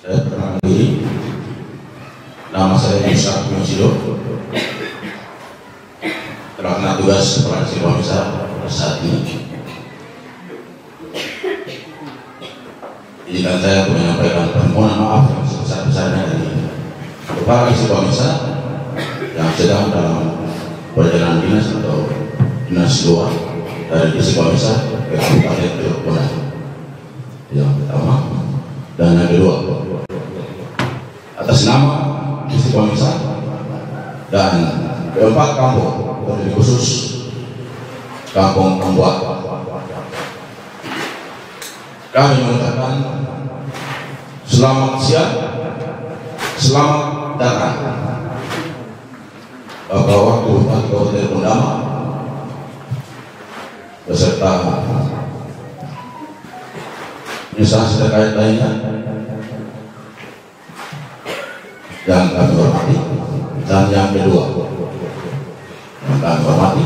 Saya perkenalkan diri, nama saya Musa Mujilo, terkena tugas Kepala Istiqomah Misa pada saat ini. Izinkan saya untuk menyampaikan permohonan maaf yang sebesar-besarnya dari Kepala Istiqomah Misa yang sedang dalam perjalanan dinas atau dinas luar dari Istiqomah Misa ke Kabupaten Teluk Benua. Yang pertama dan yang kedua, atas nama Istiqomah Misa dan keempat kampung terlebih khusus Kampung Ambuat, kami mengucapkan selamat siang, selamat datang Bapak Wakil Bupati Kabupaten Kundama beserta instansi terkait lainnya yang kami hormati, dan yang kedua yang kami hormati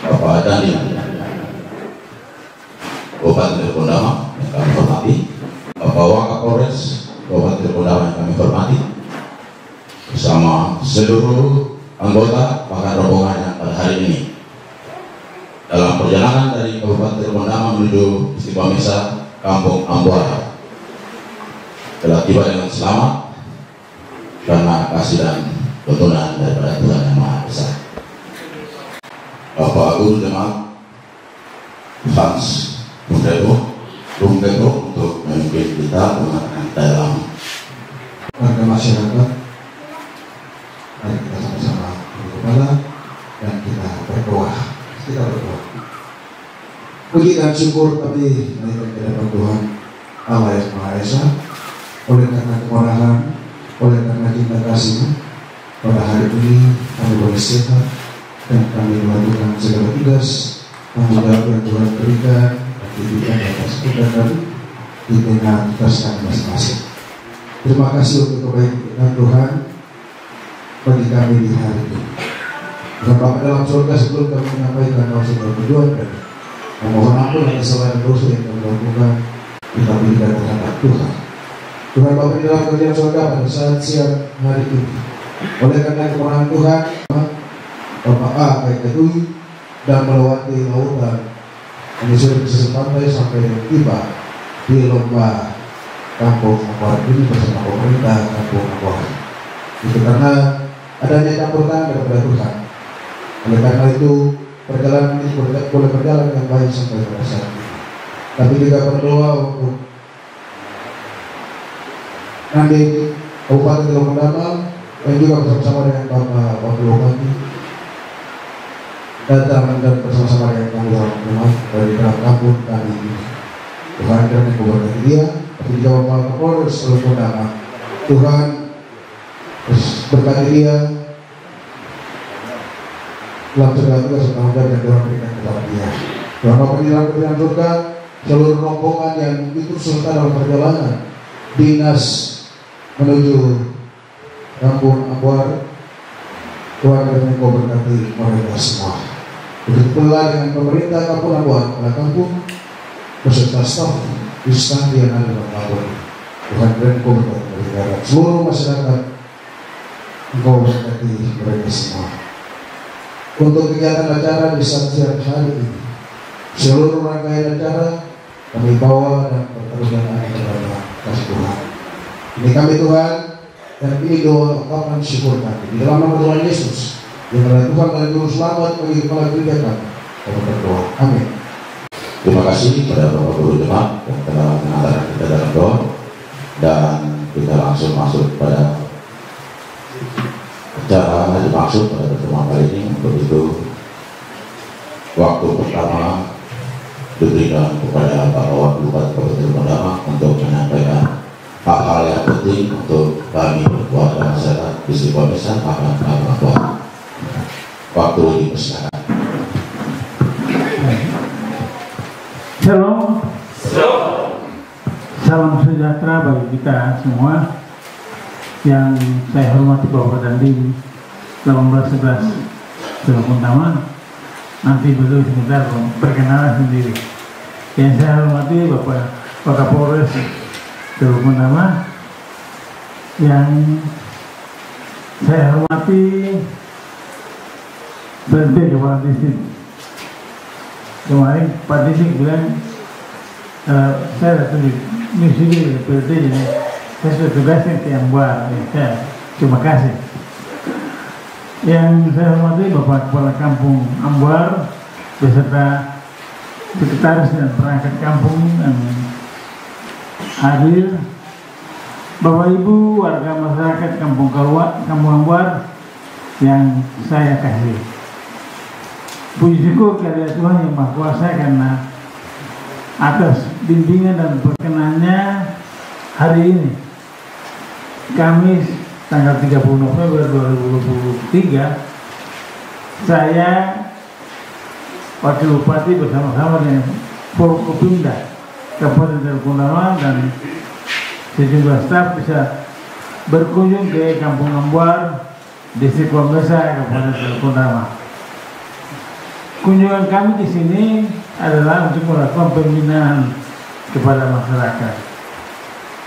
Bapak Dandi Bupati Kundama yang kami hormati, Bapak Wakapolres Kabupaten Kundama yang kami hormati, bersama seluruh anggota bahkan rombongan yang pada hari ini dalam perjalanan dari Kabupaten Kundama menuju Istiqomah Misa Kampung Ambuat telah tiba dengan selamat karena kasih dan tuntunan daripada Tuhan Yang Maha Besar. Bapak Guru Jemaat Hans Bungkero untuk memimpin kita menggunakan dalam warga masyarakat. Mari kita sama-sama berdoa dan kita berdoa. Puji dan syukur kami naikkan ke hadapan Tuhan Allah yang Maha Esa, oleh karena kemurahan, oleh karena cinta kasih-Nya, pada hari ini kami boleh sehat dan kami melakukan segala tugas tanggung jawab yang Tuhan berikan dan diberikan atas kita kami di tengah tugas kami masing-masing. Terima kasih untuk kebaikan Tuhan bagi kami di hari ini. Dan Bapa dalam surga, sebelum kami menyampaikan segala tujuan dan memohon ampun atas segala dosa yang kami lakukan, kita berikan terhadap Tuhan. Tuhan Bapa di dalam kerjaan surga pada saat siang hari ini, oleh karena kemurahan Tuhan, Bapak A baik ketui dan melewati lautan menyusuri pesisir pantai sampai tiba di lomba Kampung Ambuat ini bersama pemerintah Kampung Ambuat. Itu karena adanya campur tangan daripada Tuhan. Oleh karena itu perjalanan ini boleh berjalan dengan baik sampai pada saat ini. Tapi juga berdoa untuk nanti Kabupaten Teluk Kundama dan juga bersama-sama dengan Bapak Wakil Bupati datang dan bersama-sama dengan kampung dari kampung kami ini. Tuhan kiranya keluarga dia, tapi juga Bapak Kapolres Teluk Kundama. Tuhan Berkati dia dalam segala tugas dan Tuhan berikan kepada dia. Tuhan bapa di dalam kerajaan surga, seluruh rombongan yang ikut serta dalam perjalanan dinas menuju Kampung Ambuar, Tuhan dan Engkau berkati mereka semua. Begitu pula dengan pemerintah Kampung Ambuar, kepala kampung beserta staf istana yang ada dalam kampung. Tuhan dan Engkau berkati mereka dan seluruh masyarakat. Engkau berkati mereka semua. Untuk kegiatan acara di siang hari ini, seluruh rangkaian acara kami bawa dan pertolongan kepada kasih Tuhan. Ini kami Tuhan, dan ini doa ungkapan syukur kami di dalam nama Tuhan Yesus yang adalah Tuhan dan Juru Selamat bagi kepala gereja kami. Kami berdoa. Amin. Terima kasih kepada Bapak Guru Jemaat yang telah mengantarkan kita dalam doa, dan kita langsung masuk pada acara yang dimaksud pada pertemuan kali ini. Untuk itu waktu pertama diberikan kepada Pak Wakil Bupati Kabupaten Bendama untuk menyampaikan hal-hal yang penting untuk kami warga masyarakat di Istiqomah Mesa akan melakukan. Waktu dipersilakan. Shalom. Salam sejahtera bagi kita semua. Yang saya hormati Bapak Dandim 1811 Teluk Utama. Nanti beliau sebentar perkenalan sendiri. Yang saya hormati Bapak Kapolres Teluk Utama. Yang saya hormati PLT Kepala Distrik. Kemarin Pak Distrik bilang saya datang di misi di PLT, jadi saya sudah tugasnya ke Ambuar. Saya terima kasih. Yang saya hormati Bapak Kepala Kampung Ambuar beserta sekretaris dan perangkat kampung yang hadir, Bapak Ibu warga masyarakat Kampung Ambuar yang saya kasih. Puji syukur kepada Tuhan Yang Maha Kuasa karena atas bimbingan dan perkenannya hari ini, Kamis tanggal 30 November 2023, saya Wakil Bupati bersama-sama dengan Forkopimda Kabupaten Teluk Utama dan sejumlah staf bisa berkunjung ke Kampung Ambuar, Distrik Mesa, Kabupaten Teluk Utama. Kunjungan kami di sini adalah untuk melakukan pembinaan kepada masyarakat.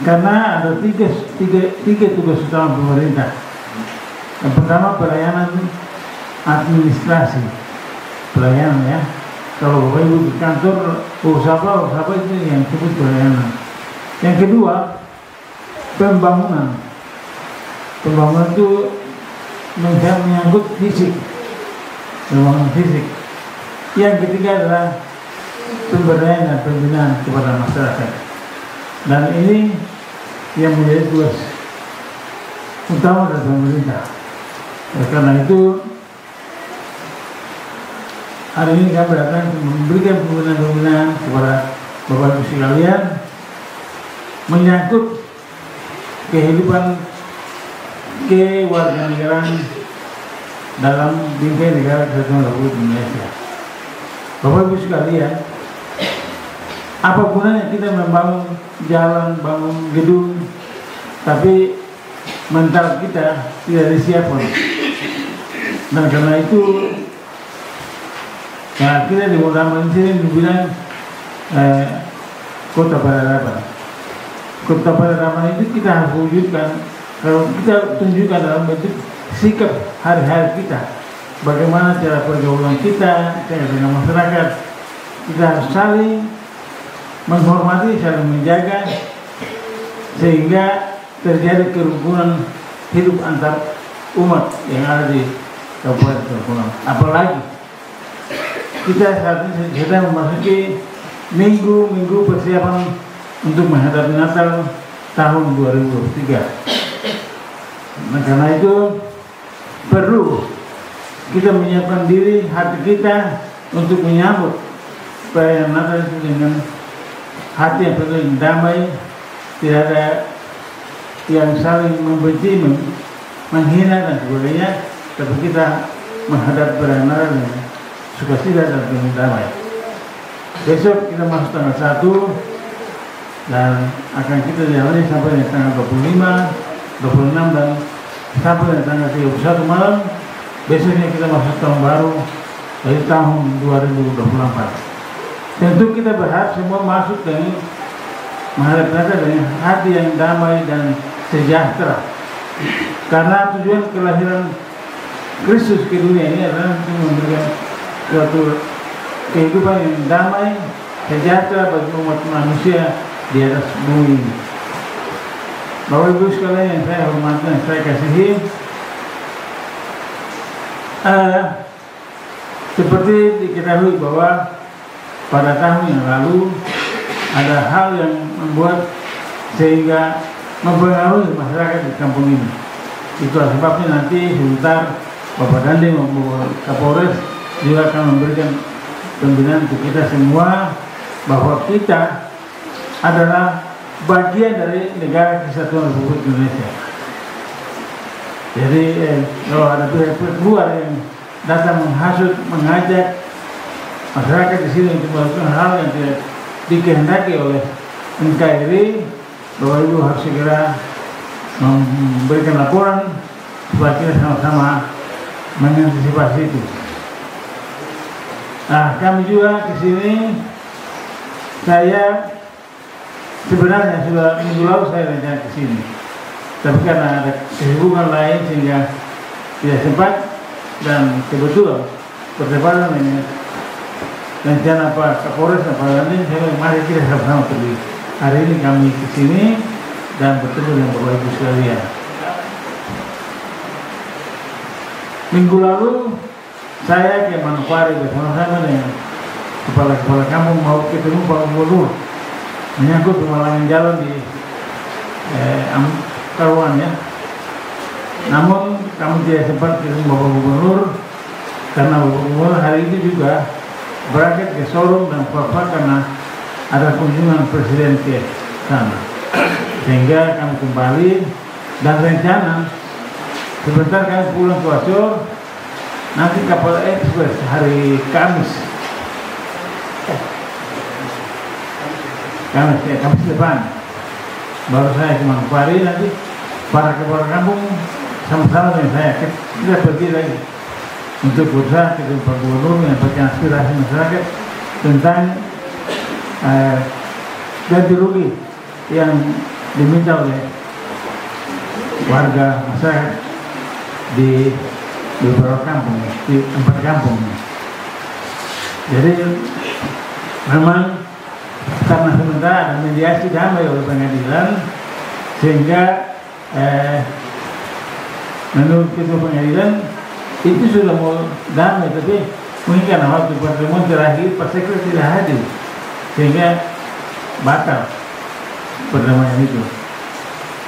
Karena ada tiga tugas utama pemerintah. Yang pertama pelayanan administrasi, pelayanan ya. Kalau Bapak Ibu di kantor usaha itu yang disebut pelayanan. Yang kedua pembangunan. Pembangunan itu menyangkut fisik, pembangunan fisik. Yang ketiga adalah pemberdayaan dan pembinaan kepada masyarakat. Dan ini yang menjadi tugas utama dari pemerintah. Karena itu hari ini kami datang memberikan pembinaan kepada Bapak Ibu sekalian menyangkut kehidupan kewarganegaraan dalam bingkai negara Kesatuan Republik Indonesia. Bapak Ibu sekalian, apa gunanya kita membangun jalan, bangun gedung, tapi mental kita tidak disiapkan. Dan karena itu, ya kita di Utama ini dibilang kota peradaban. Kota peradaban itu kita harus wujudkan. Kalau kita tunjukkan dalam bentuk sikap hari-hari kita, bagaimana cara pergaulan kita dengan masyarakat, kita harus saling menghormati, saling menjaga, sehingga terjadi kerukunan hidup antar umat yang ada di Kabupaten Teluk Utama. Apalagi kita saat ini sedang memasuki minggu persiapan untuk menghadapi Natal tahun 2023. Nah, karena itu perlu kita menyiapkan diri, hati kita untuk menyambut perayaan Natal itu dengan hati yang penuh damai, tidak ada yang saling membenci, menghina dan sebagainya, tapi kita menghadap kebenaran dan sukacita dan penuh damai. Besok kita masuk tanggal 1 dan akan kita jalani sampai dengan tanggal 25, 26 dan sampai dengan tanggal 31 malam. Besoknya kita masuk tahun baru dari tahun 2024. Tentu kita berharap semua masuk dengan menghadap Natal dengan hati yang damai dan sejahtera. Karena tujuan kelahiran Kristus ke dunia ini adalah untuk memberikan suatu kehidupan yang damai, sejahtera bagi umat manusia di atas bumi ini. Bapak Ibu sekalian yang saya hormati dan saya kasihi, seperti diketahui bahwa pada tahun yang lalu ada hal yang membuat sehingga mempengaruhi masyarakat di kampung ini. Itulah sebabnya nanti sebentar Bapak Dandi maupun Kapolres juga akan memberikan pembinaan untuk kita semua bahwa kita adalah bagian dari negara kesatuan Republik Indonesia. Jadi kalau ada pihak-pihak luar yang datang menghasut, mengajak masyarakat di sini untuk melakukan hal yang tidak dikehendaki oleh NKRI, Bapak Ibu harus segera memberikan laporan supaya kita sama-sama mengantisipasi itu. Nah, kami juga di sini, saya sebenarnya sudah minggu lalu saya rencana ke sini, tapi karena ada kesibukan lain sehingga tidak sempat dan kebetulan bertepatan dengan rencana Pak Kapolres dan Pak Dandim, saya mari kita sama-sama pergi. Hari ini kami ke sini dan bertemu dengan Bapak Ibu sekalian. Minggu lalu saya ke Manokwari bersama-sama dengan kepala-kepala kampung mau ketemu Pak Gubernur menyangkut pemalangan jalan di Karuan ya. Namun kami tidak sempat ketemu Bapak Gubernur karena Bapak Gubernur hari ini juga berangkat ke Sorong dan Papua karena ada kunjungan presiden ke sana. Sehingga kami kembali dan rencana sebentar kami pulang ke Acor, nanti kapal ekspres hari Kamis depan baru saya ke Manokwari, nanti para kepala kampung sama-sama dengan saya kita pergi lagi untuk berusaha ke Pak Gubernur menyampaikan aspirasi masyarakat tentang ganti rugi yang diminta oleh warga masyarakat di beberapa kampung, di 4 kampung. Jadi memang karena sementara ada mediasi damai oleh pengadilan sehingga menurut ketua pengadilan itu sudah mau damai, tapi mungkin karena waktu pertemuan terakhir Pak Sekretari tidak hadir sehingga batal perdamaian itu.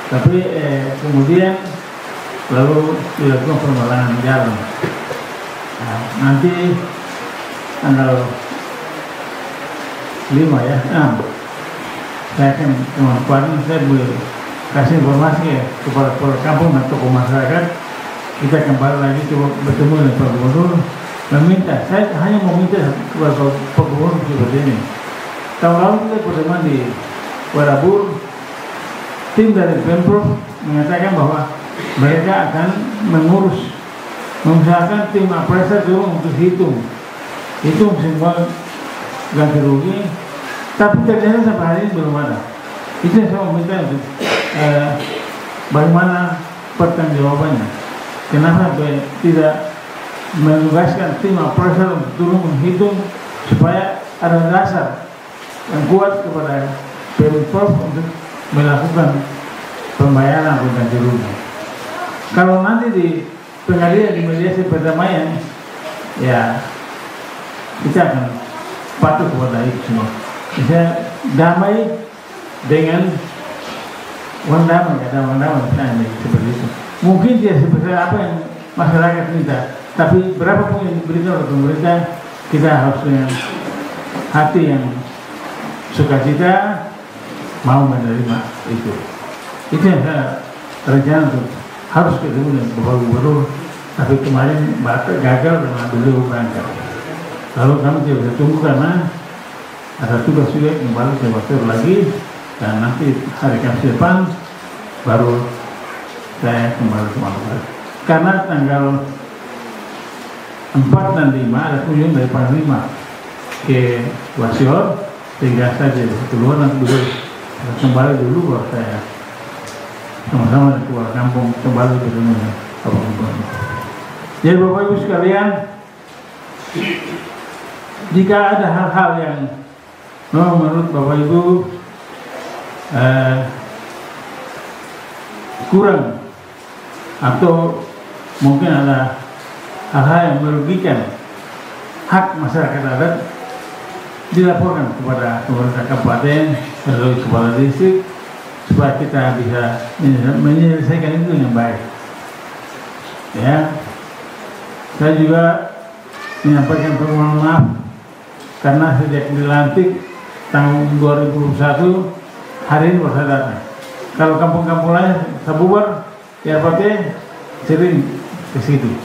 Tapi kemudian lalu dilakukan pemalangan jalan. Nah, nanti tanggal 5 ya, saya akan kemarin saya boleh kasih informasi ya kepada kampung dan tokoh masyarakat. Kita kembali lagi coba bertemu dengan Pak Gubernur, meminta, saya hanya meminta kepada Pak Gubernur seperti ini. Tahun lalu kita pertemuan di Warabur, tim dari Pemprov mengatakan bahwa mereka akan mengusahakan tim apresiasi dulu untuk hitung semua ganti rugi, tapi ternyata sampai hari ini belum ada. Itu yang saya meminta untuk bagaimana pertanggungjawabannya. Kenapa tidak menugaskan tim apresiasi untuk turun menghitung supaya ada dasar yang kuat kepada Pemprov untuk melakukan pembayaran atau ganti rugi. Kalau nanti di pengadilan di mediasi perdamaian, ya kita akan patuh kepada itu semua. Bisa damai dengan uang damai, kata uang damai misalnya seperti itu. Mungkin tidak seperti apa yang masyarakat minta, tapi berapapun yang diberikan oleh pemerintah, kita harus dengan hati yang sukacita mau menerima itu. Itu yang saya rencana untuk harus ketemu dengan Bapak Gubernur, tapi kemarin Bapak gagal karena beliau berangkat. Lalu kami tidak bisa tunggu karena ada tugas juga kembali ke Batur lagi, dan nanti hari Kamis depan baru saya kembali ke Maluku. Karena tanggal 4 dan 5 ada kunjungan dari Panglima ke Wasior, sehingga saja keluar nanti dulu kembali dulu baru saya sama-sama keluar kampung kembali ke dunia. Jadi Bapak Ibu sekalian, jika ada hal-hal yang menurut Bapak Ibu kurang atau mungkin ada hal-hal yang merugikan hak masyarakat adat, dilaporkan kepada pemerintah kabupaten atau kepala distrik supaya kita bisa menyelesaikan itu dengan baik. Ya, saya juga menyampaikan permohonan maaf karena sejak dilantik tahun 2021 hari ini baru saya datang. Kalau kampung-kampung lain saya bubar, ya partai sering ke situ.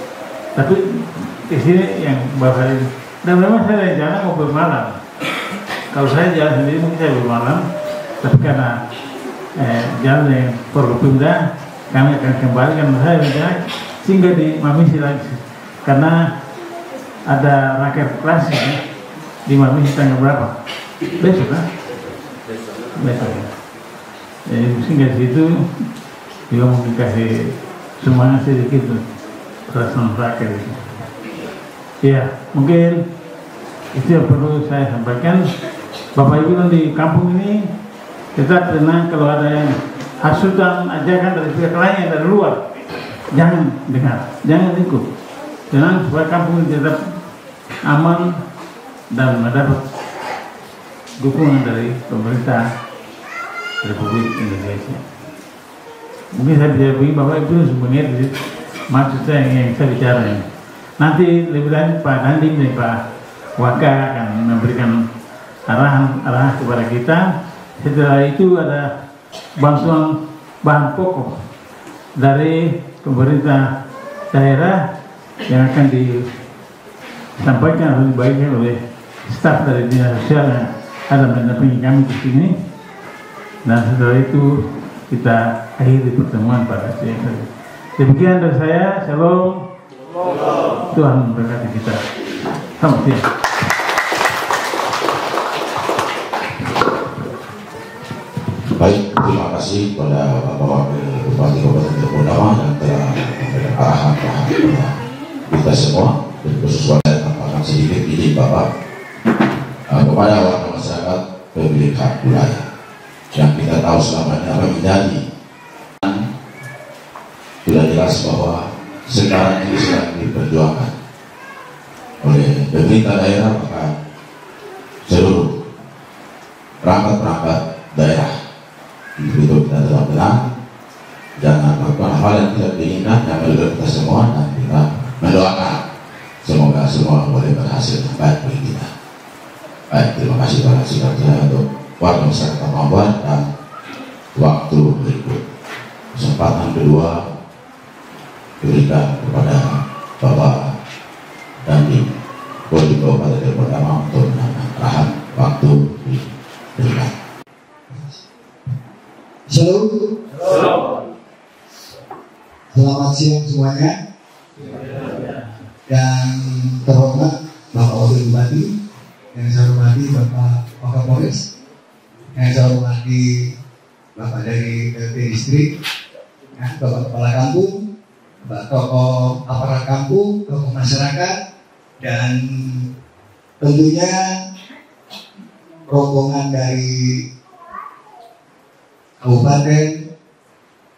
Tapi di sini yang baru hari ini. Dan memang saya rencana mau bermalam. Kalau saya jalan sendiri mungkin saya bermalam, tapi karena jalan yang Forkopimda, kami akan kembali karena saya rencana singgah di Mamisi lagi. Karena ada rakyat kelas di Mamisi tanggal berapa? Besok kan? Besok ya. Jadi singgah di situ juga mungkin kasih semangat sedikit perasaan rakyat itu. Ya, mungkin itu yang perlu saya sampaikan. Bapak Ibu di kampung ini tetap tenang. Kalau ada yang hasutan ajakan dari pihak lain yang dari luar, jangan dengar, jangan ikut. Tenang supaya kampung ini tetap aman dan mendapat dukungan dari pemerintah Republik Indonesia. Mungkin saya bisa begini, Bapak Ibu mengerti maksud saya yang saya bicara ini. Nanti lebih lanjut Pak Dandim dan Pak Waka akan memberikan arahan kepada kita. Setelah itu ada bantuan bahan pokok dari pemerintah daerah yang akan disampaikan atau dibagikan oleh staf dari dinas sosial yang ada mendampingi kami di sini. Dan setelah itu kita akhiri pertemuan pada siang hari. Demikian dari saya. Shalom. Tuhan memberkati kita. Selamat siang. Baik, terima kasih kepada Bapak Wakil Bupati Kabupaten Cirebon yang telah memberikan arahan kepada kita semua, dan khusus saya tambahkan sedikit izin Bapak kepada warga masyarakat pemilik hak wilayah yang kita tahu selama ini apa menjadi. Sudah jelas bahwa sekarang ini sedang diperjuangkan oleh pemerintah daerah, bahkan seluruh perangkat-perangkat daerah. Itu kita tetap tenang, jangan melakukan hal yang tidak diinginkan, yang merugikan kita semua, dan kita mendoakan semoga semua boleh berhasil baik bagi kita. Baik, terima kasih banyak sekali untuk warga masyarakat Mambuan, dan waktu berikut kesempatan kedua diberikan kepada Bapak Dandim Kodim Kabupaten Cirebon untuk arahan waktu diberikan. Shalom. Selamat siang semuanya. Dan terhormat Bapak Wakil Bupati, yang saya hormati Bapak Wakapolres, yang saya hormati Bapak dari LT Distrik, Bapak Kepala Kampung, Bapak tokoh aparat kampung, tokoh masyarakat, dan tentunya rombongan dari Kabupaten,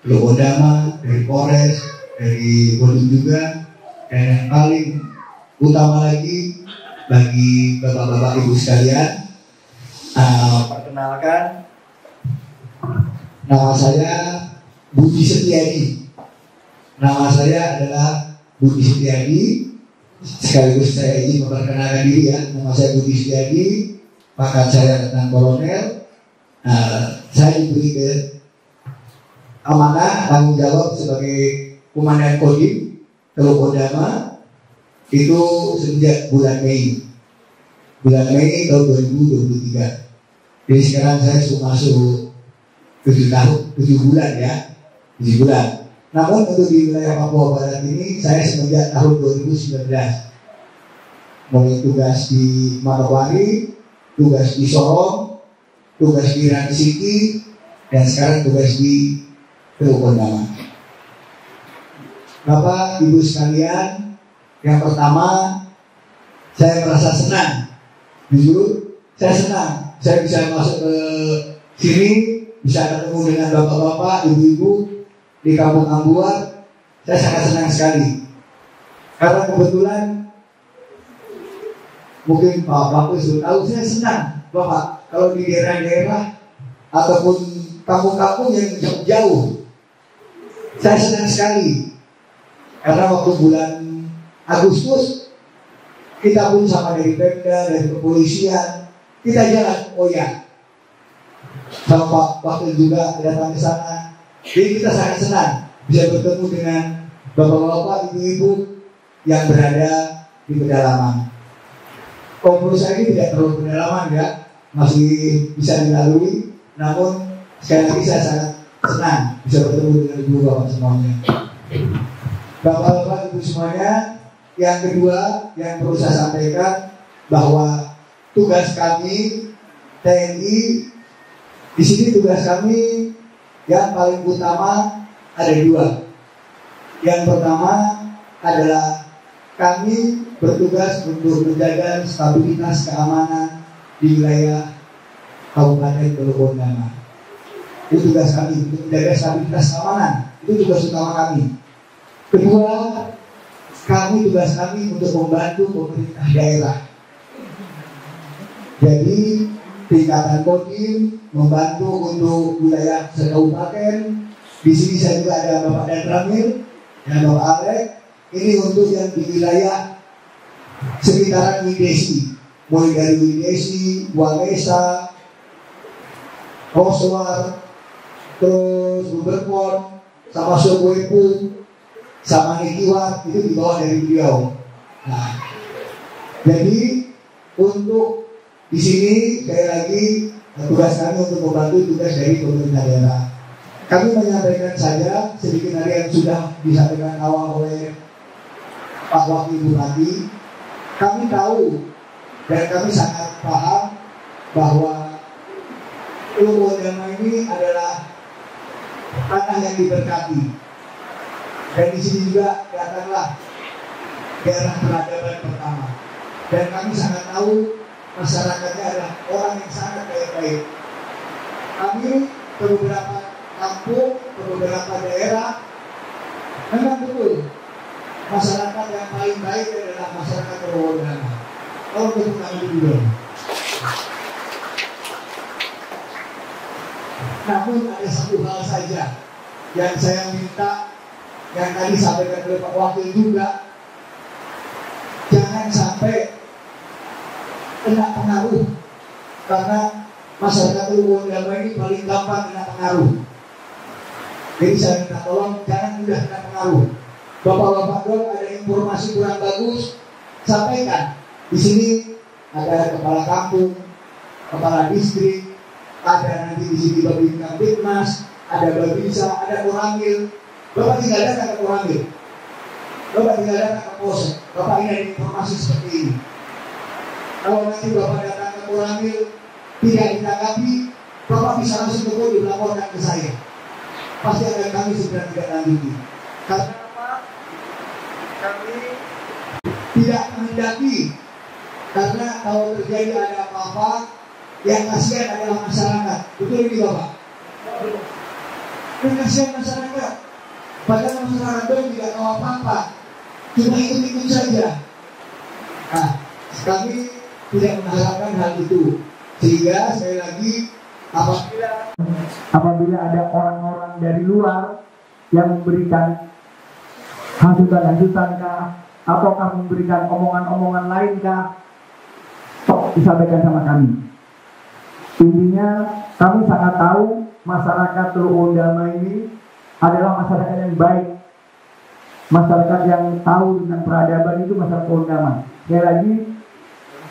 Lodama, dari Polres, dari Kodim juga, dan yang paling utama lagi bagi bapak-bapak ibu sekalian, perkenalkan, nama saya Budi Setiadi. Nama saya adalah Budi Setiadi. Sekaligus saya izin memperkenalkan diri ya. Nama saya Budi Setiadi, pangkat saya Letnan Kolonel. Saya diberi ke amanah tanggung jawab sebagai Komandan Kodim Teluk Ondama itu sejak bulan Mei tahun 2023. Jadi sekarang saya sudah masuk 7 bulan ya, 7 bulan. Namun untuk di wilayah Papua Barat ini saya semenjak tahun 2019 mulai tugas di Manokwari, tugas di Sorong, tugas di Rangisiki, dan sekarang tugas di Teluk Ondama. Bapak Ibu sekalian, yang pertama saya merasa senang. Jujur, saya senang. Saya bisa masuk ke sini, bisa ketemu dengan bapak-bapak, ibu-ibu di Kampung Ambuar. Saya sangat senang sekali. Karena kebetulan mungkin Pak Bapak sudah tahu, saya senang Bapak kalau di daerah-daerah ataupun kampung-kampung yang jauh, saya senang sekali. Karena waktu bulan Agustus kita pun sama dari Pemda, dari kepolisian, kita jalan, oh ya, sama Pak Wakil juga datang ke sana. Jadi kita sangat senang bisa bertemu dengan bapak-bapak, ibu-ibu yang berada di pedalaman. Kalau saya ini tidak terlalu pedalaman ya, masih bisa dilalui. Namun sekali lagi saya sangat senang bisa bertemu dengan ibu bapak semuanya. Bapak-bapak, ibu semuanya, yang kedua yang perlu saya sampaikan bahwa tugas kami TNI di sini, tugas kami yang paling utama ada 2. Yang pertama adalah kami bertugas untuk menjaga stabilitas keamanan di wilayah Kabupaten Teluk Ondama. Itu tugas kami untuk menjaga stabilitas keamanan. Itu tugas utama kami. Kedua, tugas kami untuk membantu pemerintah daerah. Jadi tingkatan Kodim membantu untuk wilayah sekabupaten. Di sini saya juga ada Bapak Dan Ramil dan Bapak Alek. Ini untuk yang di wilayah sekitaran Widesi, mulai dari Widesi, Walesa, Roswar, terus Buberpon, sama Sogoepu, sama Nikiwat, itu di bawah dari beliau. Nah, jadi untuk di sini sekali lagi tugas kami untuk membantu tugas dari pemerintah daerah. Kami menyampaikan saja sedikit dari yang sudah disampaikan awal oleh Pak Wakil Bupati. Kami tahu dan kami sangat paham bahwa Teluk Ondama ini adalah tanah yang diberkati. Dan di sini juga datanglah daerah peradaban pertama. Dan kami sangat tahu masyarakatnya adalah orang yang sangat baik-baik. Kami ke beberapa kampung, ke beberapa daerah, memang betul masyarakat yang paling baik adalah masyarakat Teluk Ondama. Kalau untuk kami dulu. Namun ada satu hal saja yang saya minta, yang tadi sampaikan oleh Pak Wakil juga, jangan sampai kena pengaruh, karena masyarakat Teluk Ondama ini paling gampang kena pengaruh. Jadi saya minta tolong jangan mudah kena pengaruh. Bapak-bapak dong ada informasi kurang bagus, sampaikan. Di sini ada kepala kampung, kepala distrik, ada nanti di sini Babinsa Bitmas, ada Babinsa, ada Koramil. Bapak tinggal datang ke Koramil, Bapak tinggal datang ke Polsek. Bapak ini ada informasi seperti ini. Kalau nanti Bapak datang ke Koramil tidak ditanggapi, Bapak bisa langsung ke Kodim laporkan ke saya. Pasti akan kami segera tidak lanjuti. Karena apa? Kami tidak menghendaki. Karena kalau terjadi ada apa-apa, yang kasihan adalah masyarakat. Betul ini Bapak? Yang kasihan masyarakat. Padahal masyarakat itu tidak tahu apa-apa, cuma ikut-ikut saja. Nah, kami tidak mengharapkan hal itu. Sehingga sekali lagi, apabila ada orang-orang dari luar yang memberikan hasutan-hasutan kah, ataukah memberikan omongan-omongan lain kah, disampaikan sama kami. Intinya kami sangat tahu masyarakat Teluk Ondama ini adalah masyarakat yang baik, masyarakat yang tahu tentang peradaban itu masyarakat Kondaman. Sekali lagi,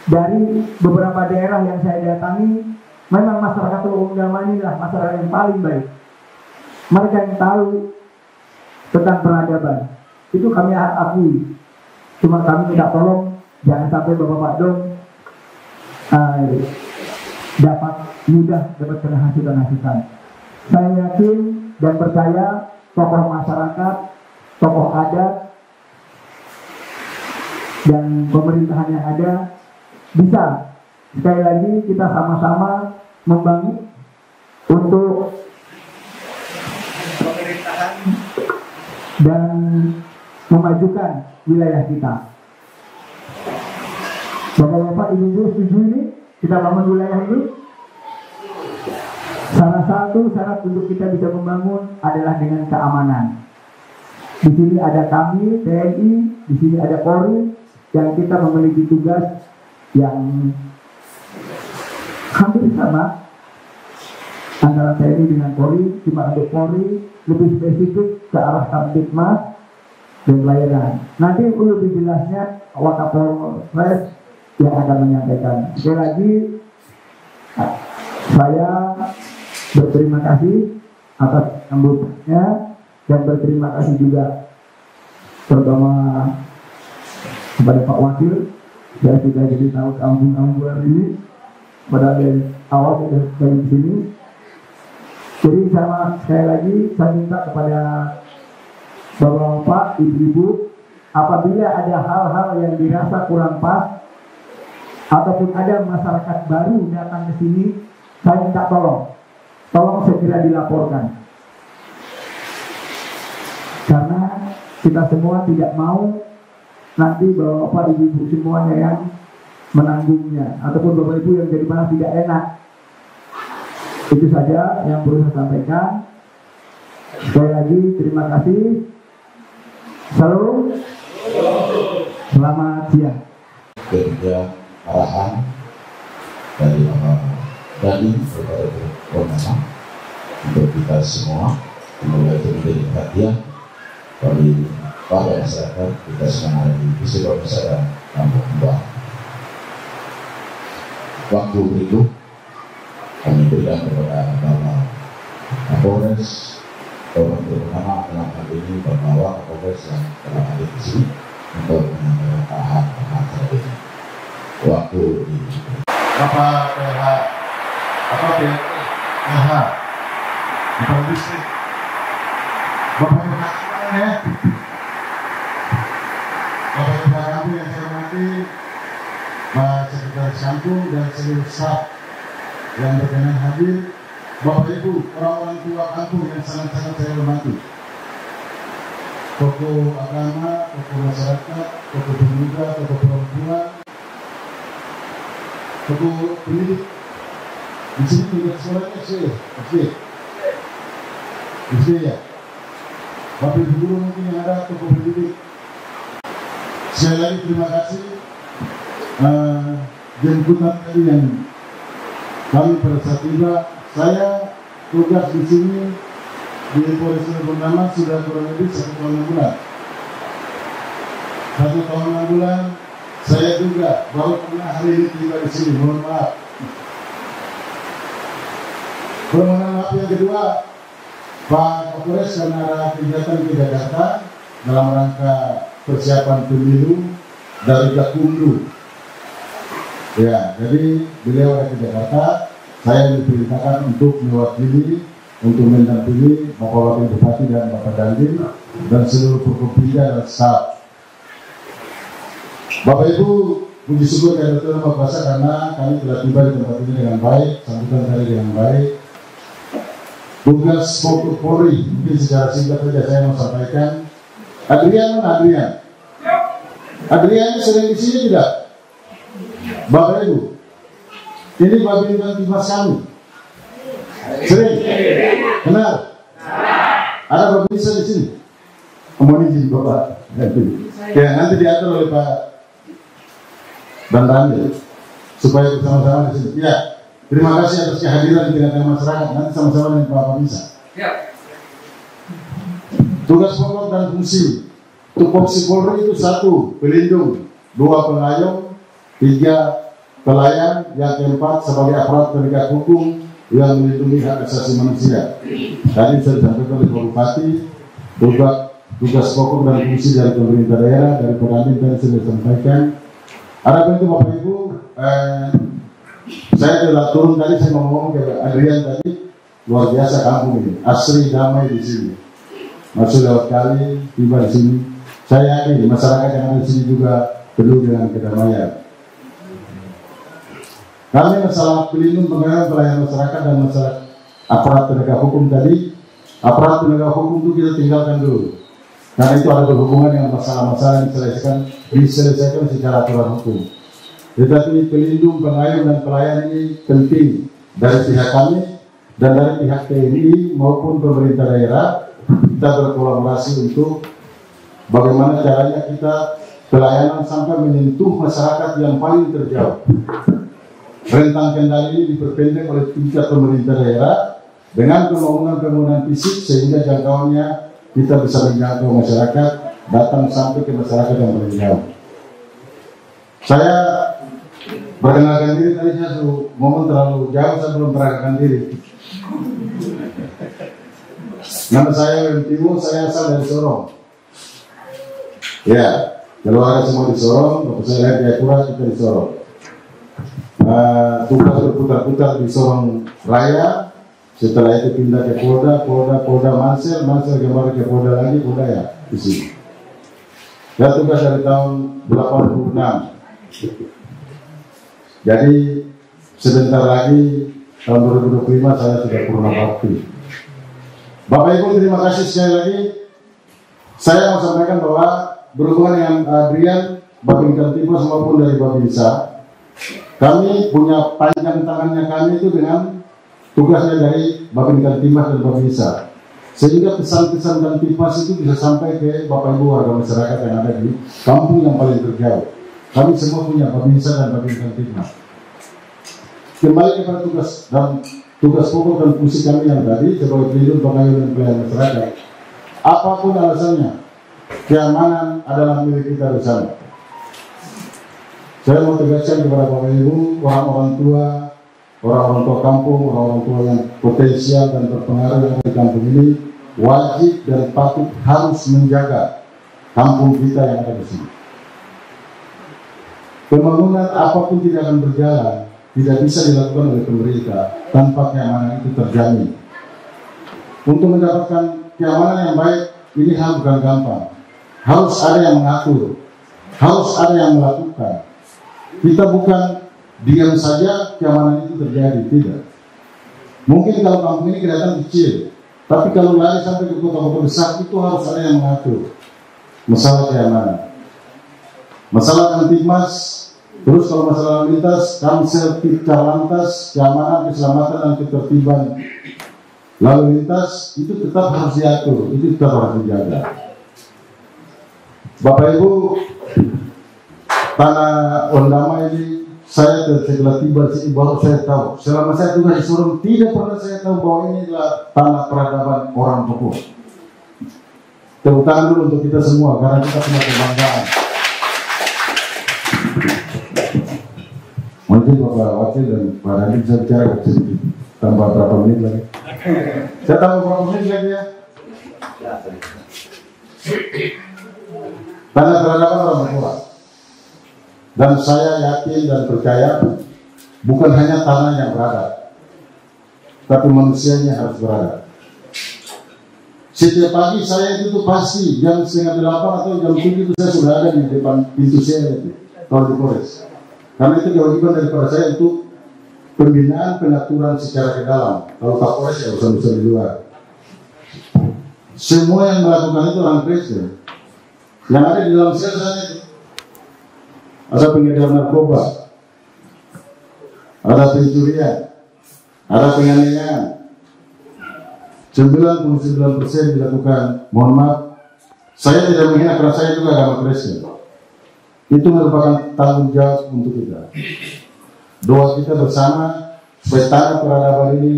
dari beberapa daerah yang saya datangi, memang masyarakat Kondaman inilah masyarakat yang paling baik. Mereka yang tahu tentang peradaban. Itu kami akui. Cuma kami minta tolong jangan sampai Bapak Dong dapat mudah dapatkan hasutan-hasutan. Saya yakin dan percaya tokoh masyarakat, tokoh adat, dan pemerintahan yang ada bisa sekali lagi kita sama-sama membangun untuk pemerintahan dan memajukan wilayah kita. Bapak-bapak, ibu-ibu setuju ini kita bangun wilayah ini? Salah satu syarat untuk kita bisa membangun adalah dengan keamanan. Di sini ada kami TNI, di sini ada Polri, yang kita memiliki tugas yang hampir sama antara TNI dengan Polri, cuma untuk Polri lebih spesifik ke arah Kamtipmas dan pelayanan. Nanti lebih jelasnya Wakapolres yang akan menyampaikan. Sekali lagi, saya berterima kasih atas sambutannya dan berterima kasih juga terutama kepada Pak Wakil. Saya sudah jadi tahu kampung-kampung ini pada dari awal sudah dari sini. Jadi sekali lagi saya minta kepada Bapak-bapak, ibu-ibu, apabila ada hal-hal yang dirasa kurang pas ataupun ada masyarakat baru datang ke sini, saya minta tolong segera dilaporkan. Karena kita semua tidak mau nanti bapak ibu-ibu semuanya yang menanggungnya ataupun bapak ibu yang jadi malah tidak enak. Itu saja yang perlu saya sampaikan. Sekali lagi terima kasih. Salam. Selamat siang. Ketiga arahan dari Bapak Dadi kepada Kondaman untuk kita semua, semoga itu menjadi perhatian bagi para masyarakat kita semua di Festival Mesa dan Kampung Ambuara. Waktu berikut kami berikan kepada Bapak Kapolres Kabupaten Kondaman dalam hal ini Bapak Kapolres yang telah hadir di sini untuk menyampaikan arahan ini. Waktu di Bapak PH, Bapak Distrik, Bapak ya, Bapak Kampung yang saya hormati, Pak Sekretaris Kampung dan seluruh staf yang berkenan hadir, Bapak Ibu, orang-orang tua kampung yang sangat-sangat saya hormati, tokoh agama, tokoh masyarakat, tokoh pemuda, tokoh perempuan, tokoh pendidik. Di sini juga sekolahnya SD ya. Bapak Ibu guru mungkin yang ada, tokoh pendidik. Sekali lagi terima kasih jemputan tadi yang kami pada saat tiba. Saya tugas di sini di Polres Kondaman sudah kurang lebih 1 tahun 6 bulan. 1 tahun 6 bulan. Saya juga baru pernah hari ini tiba di sini. Mohon maaf. Permohonan maaf yang kedua, Pak Kapolres karena ada kegiatan di Jakarta dalam rangka persiapan pemilu dari Gakumdu. Ya, jadi beliau ada di Jakarta. Saya diperintahkan untuk mewakili, untuk mendampingi Bapak Wakil Bupati dan Bapak Dandim dan seluruh Forkopimda dan staf. Bapak Ibu, puji syukur kepada Tuhan Maha Kuasa karena kami telah tiba di tempat ini dengan baik, sambutan tadi dengan baik. Tugas pokok Polri, mungkin secara singkat saja saya mau sampaikan. Adrian mana Adrian? Adrian sering di sini tidak? Bapak Ibu, ini Babinkan Timas kami. Sering? Kenal? Ada Bapak bisa di sini? Mohon izin Bapak. Ya, nanti diatur oleh Pak Bandar supaya bersama-sama di sini. Ya, terima kasih atas kehadiran di tengah-tengah masyarakat. Nanti sama-sama dengan Bapak bisa. Tugas pokok dan fungsi Tupoksi Polri itu 1 pelindung, 2 pengayom, 3 pelayan, yang keempat sebagai aparat penegak hukum yang melindungi hak asasi manusia. Tadi saya disampaikan oleh Pak Bupati, tugas pokok dan fungsi dari pemerintah daerah, dari Pemda tadi sudah disampaikan. Harapan itu Bapak Ibu, saya telah turun tadi, saya ngomong ke Adrian tadi, luar biasa kampung ini, asri damai di sini. Masuk lewat kali, tiba di sini. Saya yakin masyarakat yang ada di sini juga penuh dengan kedamaian. Kami masalah pelindung pelayanan masyarakat dan masalah aparat penegak hukum tadi, aparat penegak hukum itu kita tinggalkan dulu. Karena itu ada berhubungan dengan masalah-masalah yang diselesaikan secara aturan hukum. Tetapi pelindung, pengayom dan pelayan ini penting dari pihak kami dan dari pihak TNI maupun pemerintah daerah. Kita berkolaborasi untuk bagaimana caranya kita pelayanan sampai menyentuh masyarakat yang paling terjauh. Rentang kendali ini diperpendek oleh tingkat pemerintah daerah dengan pembangunan fisik sehingga jangkauannya kita bisa menjangkau masyarakat, datang sampai ke masyarakat yang paling jauh. Saya perkenalkan diri tadi, saya ngomong terlalu jauh, saya belum perkenalkan diri. Nama saya Wim Timo, saya asal dari Sorong. Ya, keluarga semua di Sorong, waktu saya lihat di Jayapura, kita di Sorong. Tugas berputar-putar di Sorong Raya, setelah itu pindah ke Polda Mansel kembali ke Polda lagi, Polda ya, di sini. Ya, tugas dari tahun 86. Jadi sebentar lagi tahun 2025 saya sudah purna bakti. Bapak Ibu, terima kasih sekali lagi. Saya mau sampaikan bahwa berhubungan dengan Adrian, Babinkan Timas maupun dari Babinsa, kami punya panjang tangannya kami itu dengan tugasnya dari Babinkan Timas dan Babinsa, sehingga pesan-pesan dan Timas itu bisa sampai ke Bapak Ibu warga masyarakat yang ada di kampung yang paling terjauh. Kami semua punya Babinsa dan Babinkan Timas. Kembali kepada tugas pokok dan fungsi kami yang tadi sebagai pelindung, pengayom dan pelayan masyarakat. Apapun alasannya, keamanan adalah milik kita bersama. Saya mau tegaskan kepada Bapak Ibu, orang-orang tua kampung, orang-orang tua yang potensial dan berpengaruh yang ada di kampung ini, wajib dan patut harus menjaga kampung kita yang ada di sini. Pembangunan apapun tidak akan berjalan, tidak bisa dilakukan oleh pemerintah tanpa keamanan itu terjamin. Untuk mendapatkan keamanan yang baik, ini hal bukan gampang. Harus ada yang mengatur, harus ada yang melakukan. Kita bukan diam saja keamanan itu terjadi, tidak. Mungkin kalau kampung ini kelihatan kecil, tapi kalau lari sampai ke kota-kota besar itu harus ada yang mengatur masalah keamanan. Masalah Kamtibmas, terus kalau masalah lalu lintas, Kamsel, Lantas, keamanan, keselamatan dan ketertiban lalu lintas itu tetap harus diatur, itu tetap harus dijaga. Bapak Ibu, tanah Ondama ini saya setelah tiba di sini baru saya tahu. Selama saya tugas di Sorong tidak pernah saya tahu bahwa ini adalah tanah peradaban orang Papua. Tepuk tangan dulu untuk kita semua karena kita punya kebanggaan. Mungkin Bapak Wakil dan Pak Radit bisa bicara sedikit, tambah berapa menit lagi? Saya tambah berapa menit lagi ya? Tanah peradaban orang Papua. Dan saya yakin dan percaya bukan hanya tanah yang berada, tapi manusianya harus berada. Setiap pagi saya itu pasti jam 7:30 atau jam 7 itu saya sudah ada di depan pintu saya itu, kalau di Polres. Karena itu kewajiban daripada saya untuk pembinaan pengaturan secara ke dalam. Kalau Pak Polres ya urusan-urusan di luar. Semua yang melakukan itu orang Kristen. Yang ada di dalam sel saya itu ada pengedaran narkoba, ada pencurian, ada penganiayaan. 99% dilakukan. Mohon maaf, saya tidak menghina karena saya juga agama Kristen. Itu merupakan tanggung jawab untuk kita. Doa kita bersama supaya tanah peradaban ini,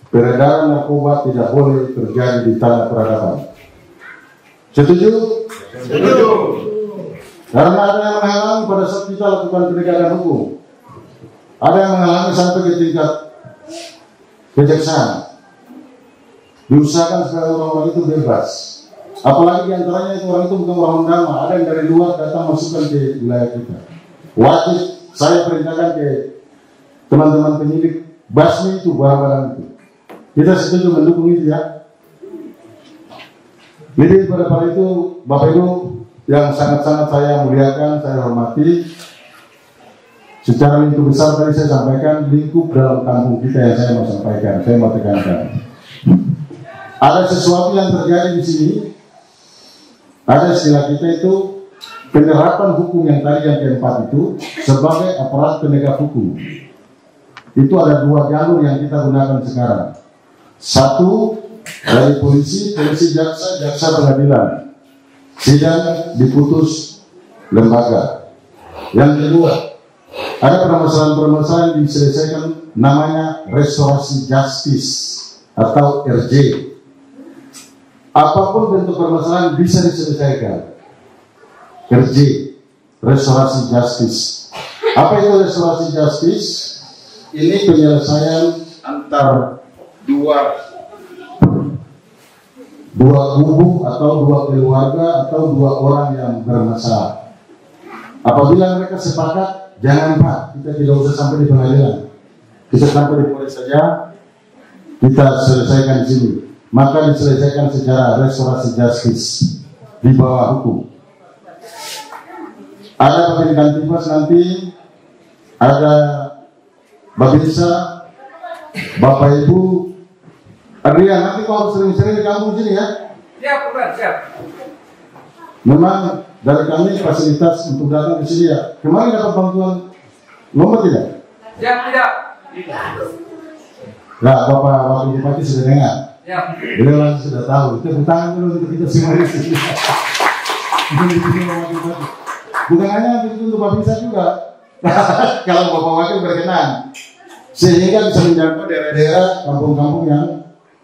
peredaran narkoba tidak boleh terjadi di tanah peradaban. Setuju? Karena ada yang menghalangi pada saat kita lakukan penegakan hukum. Ada yang menghalangi sampai ke tingkat kejaksaan. Diusahakan supaya orang-orang itu bebas. Apalagi diantaranya itu orang itu bukan orang Undama, ada yang dari luar datang masukkan ke wilayah kita. Wajib saya perintahkan ke teman-teman penyidik basmi itu barang-barang itu. Kita setuju mendukung itu ya. Jadi pada itu Bapak Ibu yang sangat-sangat saya muliakan, saya hormati. Secara lingkup besar tadi saya sampaikan lingkup dalam kampung kita yang saya mau sampaikan, saya mau tekankan. Ada sesuatu yang terjadi di sini. Ada istilah kita itu penerapan hukum yang tadi yang keempat itu sebagai aparat penegak hukum. Itu ada dua jalur yang kita gunakan sekarang. Satu dari polisi jaksa, jaksa pengadilan. Sidang diputus lembaga. Yang kedua, ada permasalahan-permasalahan yang diselesaikan namanya restorasi justice atau RJ. Apapun bentuk permasalahan bisa diselesaikan. RJ, restorasi justice. Apa itu restorasi justice? Ini penyelesaian antar dua kubu atau dua keluarga atau dua orang yang bermasalah. Apabila mereka sepakat, jangan Pak, kita tidak usah sampai di pengadilan, kita sampai di polisi saja, kita selesaikan di sini. Maka diselesaikan secara restorasi justice di bawah hukum. Ada Babinkan Timas nanti, ada Babinsa, Bapak Ibu, Adrian, nanti kau sering-sering di kampung sini ya. Siap, Pak, siap. Memang dari kami fasilitas untuk datang ke sini ya. Kemarin dapat bantuan lomba tidak? Siap, tidak. Nah, Bapak Wakil Bupati sudah dengar. Siap. Beliau langsung sudah tahu. Itu tangan dulu untuk kita semua di sini. Bukan hanya untuk Bapak Bisa juga. Kalau Bapak Wakil berkenan, sehingga bisa menjangkau daerah-daerah kampung-kampung yang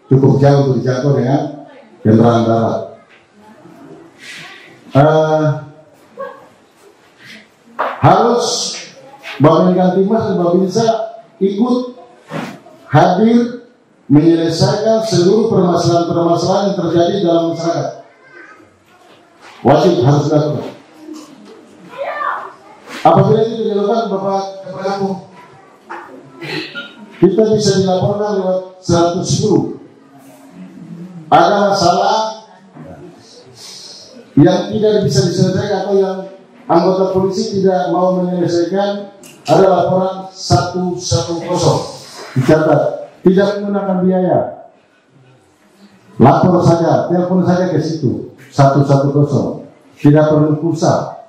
cukup jauh untuk dijangkau dengan kendaraan darat. Harus Babinkan Timas dan Babinsa ikut hadir menyelesaikan seluruh permasalahan-permasalahan yang terjadi dalam masyarakat. Wajib harus dilakukan. Apabila itu dilakukan Bapak Kampung, kita bisa dilaporkan lewat 110. Ada masalah yang tidak bisa diselesaikan atau yang anggota polisi tidak mau menyelesaikan, ada laporan 110. Dicatat. Tidak menggunakan biaya, lapor saja, telepon saja ke situ 110. Tidak perlu pulsa,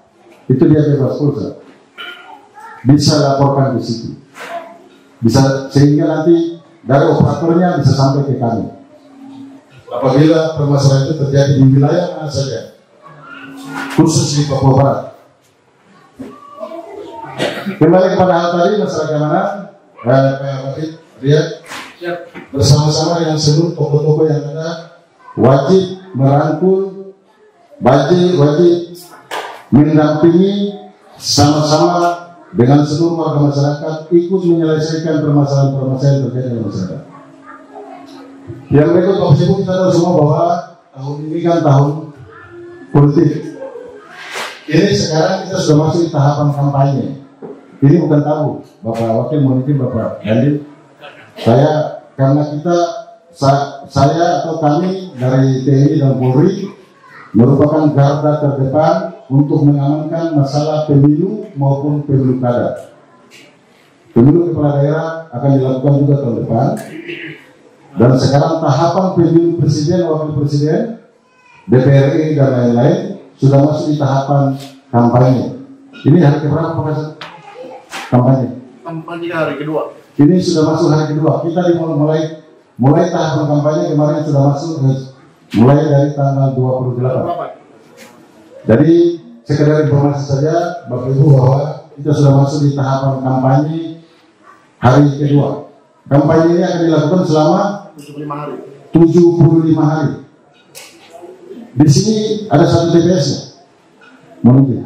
itu dia bebas pulsa. Bisa laporkan di situ, bisa sehingga nanti dari operatornya bisa sampai ke kami. Apabila permasalahan itu terjadi di wilayah mana saja, khusus di Papua Barat. Kembali kepada hal tadi, masyarakat mana? Pak lihat. Bersama-sama yang seluruh tokoh-tokoh yang ada wajib merangkul, wajib mendampingi sama-sama dengan seluruh warga masyarakat ikut menyelesaikan permasalahan-permasalahan yang terjadi di masyarakat. Yang berikut Bapak Ibu, kita tahu semua bahwa tahun ini kan tahun politik. Ini sekarang kita sudah masuk di tahapan kampanye. Ini bukan tabu, Bapak Wakil mungkin Bapak Yandin. Karena saya atau kami dari TNI dan Polri merupakan garda terdepan untuk mengamankan masalah pemilu maupun pemilu kada. Pemilu kepala daerah akan dilakukan juga tahun depan. Dan sekarang tahapan pemilu presiden, wakil presiden, DPR RI dan lain-lain sudah masuk di tahapan kampanye. Ini hari keberapa Pak? Kampanye? Kampanye hari kedua. Ini sudah masuk hari kedua. Kita mulai tahapan kampanye kemarin sudah masuk mulai dari tanggal 28. Jadi sekedar informasi saja Bapak Ibu bahwa kita sudah masuk di tahapan kampanye hari kedua. Kampanye ini akan dilakukan selama 75 hari. Di sini ada satu TPS-nya. Mohon izin.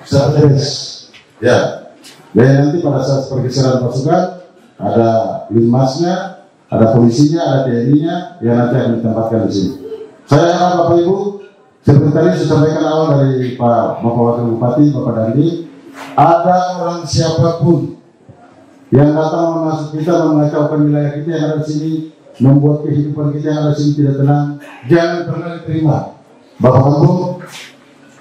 Sekretaris. Ya. Jadi nanti pada saat pergeseran pasukan ada linmasnya, ada polisinya, ada TNI-nya yang nanti akan ditempatkan di sini. Saya harap Bapak Ibu, seperti tadi saya sampaikan awal dari Bapak Wakil Bupati, Bapak Dandi, ada orang siapapun yang datang masuk kita mengacaukan wilayah kita yang ada di sini, membuat kehidupan kita yang ada di sini tidak tenang, jangan pernah diterima. Bapak Kampung,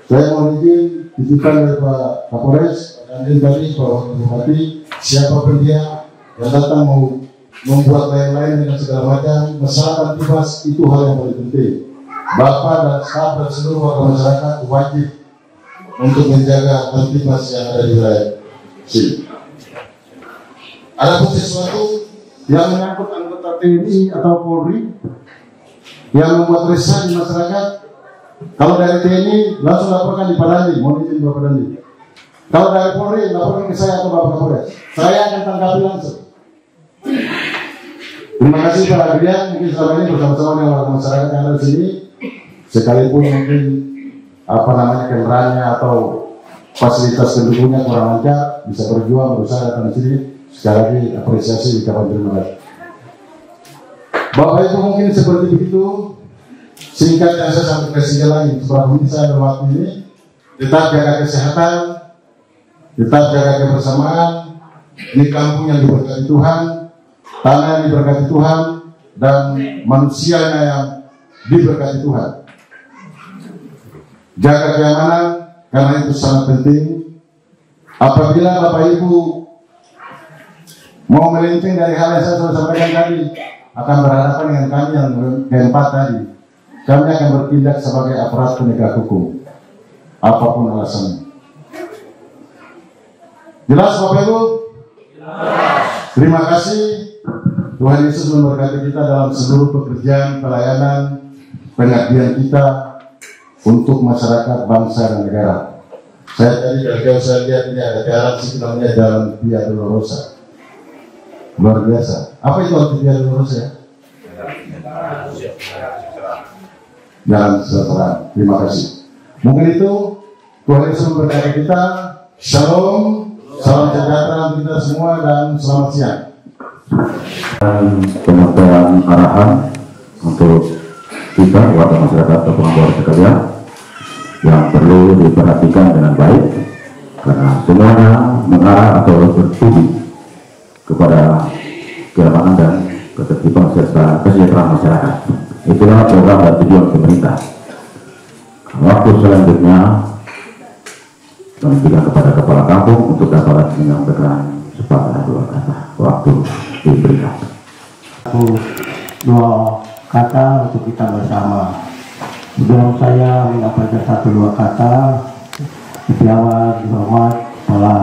saya mohon izin titipkan dari Pak Kapolres, Pak Dandi tadi, Pak Wakil Bupati, siapapun dia yang datang mau membuat lain-lain dengan segala macam, masyarakat bebas itu hal yang paling penting. Bapak dan staf dan seluruh warga masyarakat wajib untuk menjaga tertibas yang ada di wilayah sini. Ada pun sesuatu yang menyangkut anggota TNI atau Polri yang membuat resah di masyarakat, kalau dari TNI langsung laporkan di Pak Dandi, mohon izin Bapak Dandi. Kalau dari Polri laporkan ke saya atau Bapak Kapolres, saya akan tanggapi langsung. Terima kasih Pak Adrian, mungkin selama ini bersama-sama dengan warga masyarakat yang ada di sini, sekalipun mungkin kendaraannya atau fasilitas pendukungnya kurang lancar, bisa berjuang berusaha datang di sini. Sekali lagi apresiasi, ucapan terima kasih. Bapak Ibu mungkin seperti begitu. Singkat yang saya sampaikan sekali lagi, seberapa menit saya berwaktu ini, tetap jaga kesehatan, tetap jaga kebersamaan di kampung yang diberkati Tuhan, tanah yang diberkati Tuhan, dan manusianya yang diberkati Tuhan. Jaga keamanan, karena itu sangat penting. Apabila Bapak Ibu mau melenceng dari hal yang saya sudah sampaikan tadi, akan berhadapan dengan kami yang keempat tadi. Kami akan bertindak sebagai aparat penegak hukum, apapun alasannya. Jelas Bapak Ibu? Terima kasih. Tuhan Yesus memberkati kita dalam seluruh pekerjaan, pelayanan, pengabdian kita untuk masyarakat, bangsa, dan negara. Saya tadi dari jauh saya lihat ini ada jalan sih namanya Jalan Via Dolorosa. Luar biasa. Apa itu arti Via Dolorosa? Jalan sejahtera. Terima kasih. Mungkin itu Tuhan Yesus memberkati kita. Shalom, salam sejahtera untuk kita semua dan selamat siang. Penyampaian arahan untuk kita warga masyarakat Kampung Ambuara sekalian yang perlu diperhatikan dengan baik karena semuanya mengarah atau bertuju kepada keamanan dan ketertiban serta kesejahteraan masyarakat. Itulah program dan tujuan pemerintah. Waktu selanjutnya kami berikan kepada kepala kampung untuk dapat menyampaikan sepatah dua kata. Waktu diberikan. Dua kata untuk kita bersama. Sebelum saya menyampaikan satu dua kata, di awal dihormat kepala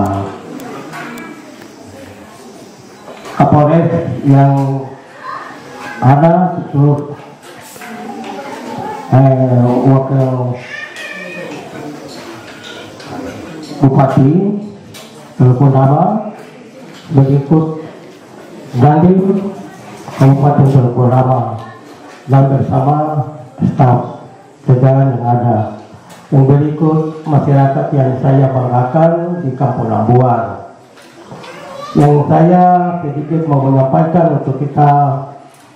Kapolres yang ada, seluruh wakil Bupati Teluk Rama, berikut Dandi Kabupaten Teluk Rama, dan bersama staf jajaran yang ada. Yang berikut masyarakat yang saya banggakan di Kampung Ambuara. Yang saya sedikit mau menyampaikan untuk kita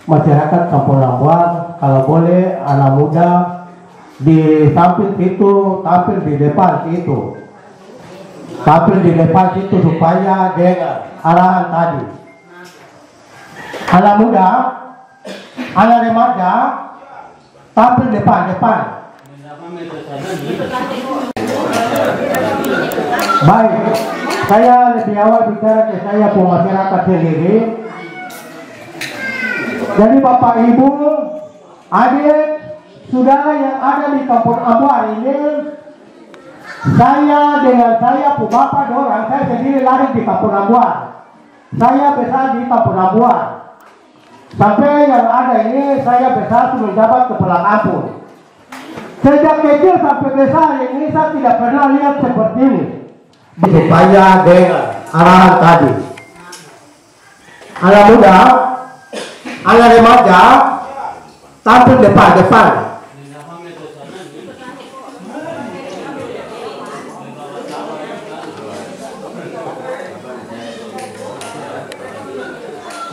masyarakat Kampung Ambuara, kalau boleh anak muda di samping situ, tampil di depan situ. Tampil di depan situ supaya dengar arahan tadi. Anak muda, anak remaja, tampil depan. Baik, saya lebih awal bicara ke saya pun masyarakat sendiri. Jadi Bapak Ibu, adik, saudara yang ada di Kampung Ambuara ini, saya pun bapak dorang, saya sendiri lahir di Kampung Ambuara. Saya besar di Kampung Ambuara. Sampai yang ada ini saya besar menjabat kepala kampung. Sejak kecil sampai besar ini saya tidak pernah lihat seperti ini. Supaya dengar arahan tadi. Anak muda, anak remaja, tampil depan.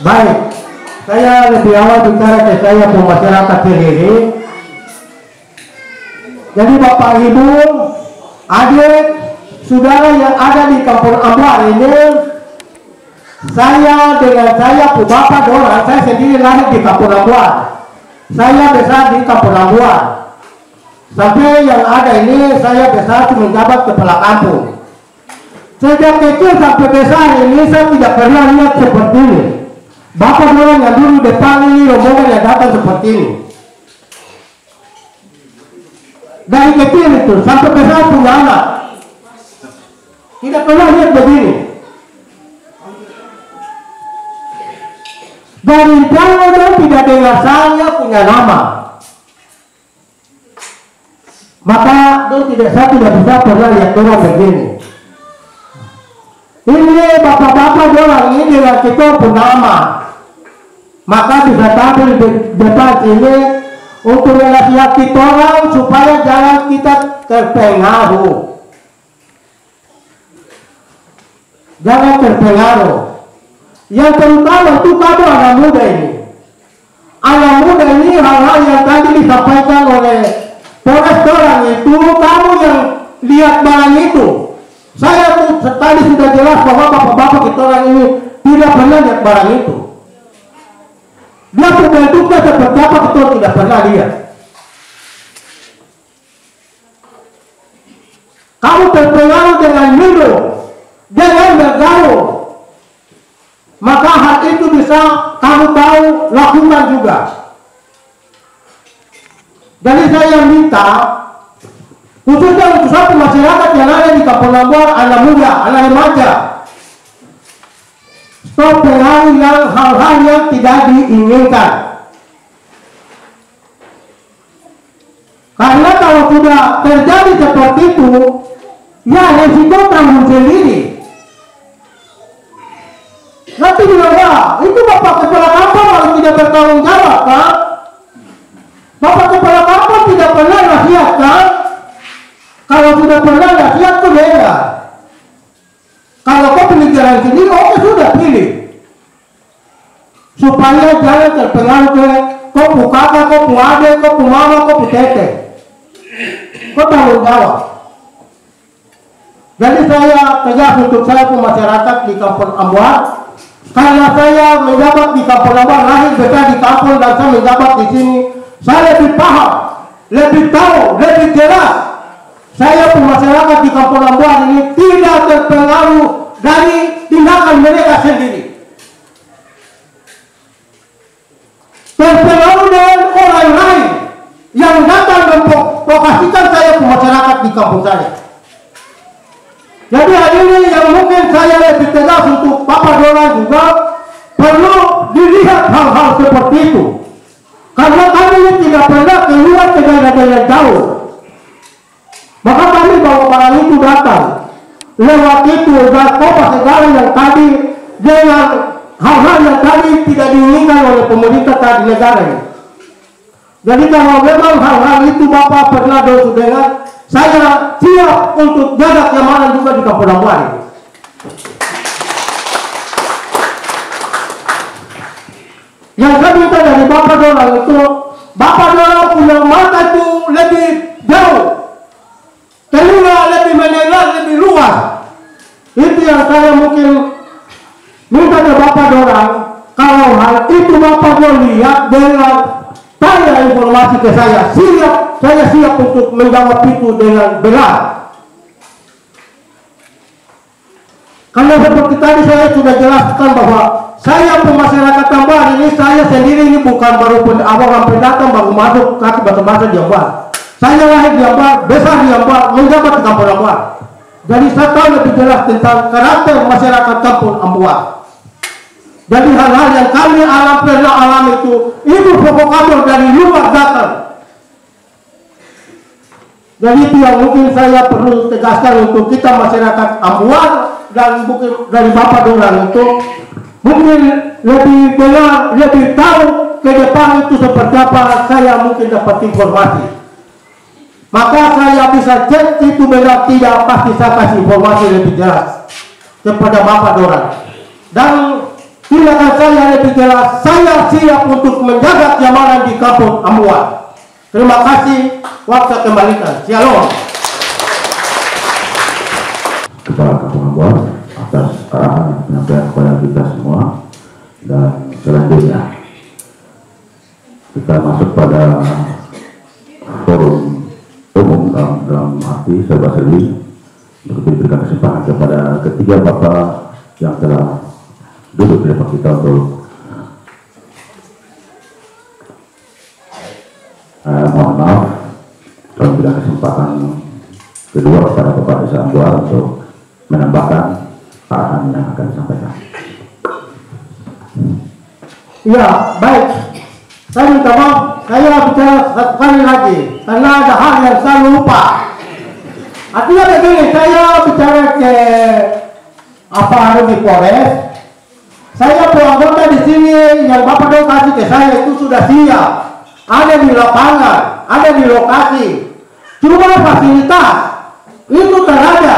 Baik, saya lebih awal bicara ke saya masyarakat sendiri. Jadi Bapak Ibu, adik, saudara yang ada di Kampung Ambuar ini, saya dengan saya Bapak Dorang, saya sendiri lahir di Kampung Ambuar. Saya besar di Kampung Ambuar. Sampai yang ada ini saya besar menjabat kepala kampung. Sejak kecil sampai besar ini saya tidak pernah lihat seperti ini. Bapak Dorang yang dulu depan ini rombongan yang datang seperti ini. Dari kecil itu sampai besar punya anak, tidak pernah lihat begini. Dari jauh dia tidak dengar saya punya nama, maka saya tidak bisa pernah lihat orang begini. Ini bapak-bapak orang ini dengan kita punya nama, maka bisa tampil di depan sini untuk menasihati orang supaya jangan kita terpengaruh. Jangan terpengaruh. Yang terutama itu kamu anak muda ini. Anak muda ini hal-hal yang tadi disampaikan oleh Polres Dorang itu, kamu yang lihat barang itu. Saya tuh tadi sudah jelas bahwa bapak-bapak kita orang ini tidak pernah lihat barang itu. Dia bentuknya seperti apa kita tidak pernah lihat. Kamu terpengaruh dengan minum, dengan bergaul, maka hal itu bisa kamu tahu lakukan juga. Jadi saya minta khususnya untuk satu masyarakat yang ada di Kampung Ambuar, anak muda, anak remaja, stop pengaruh yang hal-hal yang tidak diinginkan. Karena kalau sudah terjadi seperti itu, ya resiko tanggung sendiri. Nanti bilang, wah itu bapak kepala kampung harus tidak bertanggung jawab, kan? Bapak kepala kampung tidak pernah nasihat, kan? Kalau sudah pernah nasihat itu beda. Kalau kau pemikiran sendiri, oke sudah pilih. Supaya jangan terpengaruh ke kau pu kakak, kau pu adik, kau pu mama, kau pu tete. Kau tanggung jawab. Jadi saya tegas untuk saya pu masyarakat di Kampung Ambuar. Karena saya menjabat di Kampung Ambuar, lahir besar di kampung dan saya menjabat di sini, saya lebih paham, lebih tahu, lebih jelas. Saya pun masyarakat di Kampung Ambuar ini tidak terpengaruh dari tindakan mereka sendiri. Terpengaruh dengan orang lain yang datang memprovokasikan saya pun masyarakat di kampung saya. Jadi hal ini yang mungkin saya lebih tegas untuk Bapak Dorang juga perlu dilihat hal-hal seperti itu. Karena kami tidak pernah keluar ke daerah-daerah jauh. Maka kami bawa barang itu datang. Lewat itu dan kopa segala yang tadi dengan hal-hal yang tadi tidak diinginkan oleh pemerintah tadi negara ini. Jadi kalau memang hal-hal itu Bapak pernah dengar, saya siap untuk jaga keamanan juga di Kampung Ambuar ini. Yang saya minta dari Bapak Dorang itu, Bapak Dorang punya mata itu lebih jauh, telinga lebih mendengar lebih luas. Itu yang saya mungkin minta dari Bapak Dorang. Kalau hal itu Bapak mau lihat dengan tanya informasi ke saya siap untuk menjawab itu dengan benar. Karena seperti tadi saya sudah jelaskan bahwa saya pemasyarakat Ambuar ini, saya sendiri ini bukan baru orang pendatang baru masuk kaki batu-batu di Ambuar. Saya lahir di Ambuar, besar di Ambuar, menjabat di Kampung Ambuar. Jadi saya tahu lebih jelas tentang karakter masyarakat Kampung Ambuar. Jadi hal-hal yang kami pernah alami itu provokator dari luar datang. Jadi itu yang mungkin saya perlu tegaskan untuk kita masyarakat Ambuar dan mungkin dari Bapak Dorang itu mungkin lebih benar, lebih tahu ke depan itu seperti apa. Saya mungkin dapat informasi. Maka saya bisa cek itu benar tidak, pasti saya kasih informasi lebih jelas kepada Bapak Dorang. Dan tindakan saya lebih jelas, saya siap untuk menjaga keamanan di Kampung Ambuar. Terima kasih, waktu saya kembalikan. Shalom. Kepala Kampung Ambuar atas arahan penyampaian kepada kita semua, dan selanjutnya kita masuk pada forum umum dalam arti serba-serbi untuk diberikan kesempatan kepada ketiga bapak yang telah duduk di depan kita untuk mohon maaf kalau berikan kesempatan kedua kepada Bapak Desa Ambuar untuk menambahkan arahan yang akan disampaikan. Ya, baik. Saya minta maaf, saya bicara satu kali lagi karena ada hal yang saya lupa. Artinya begini, saya bicara ke di Polres. Saya anggota di sini yang Bapak Dong kasih ke saya itu sudah siap. Ada di lapangan, ada di lokasi. Cuma fasilitas itu terada.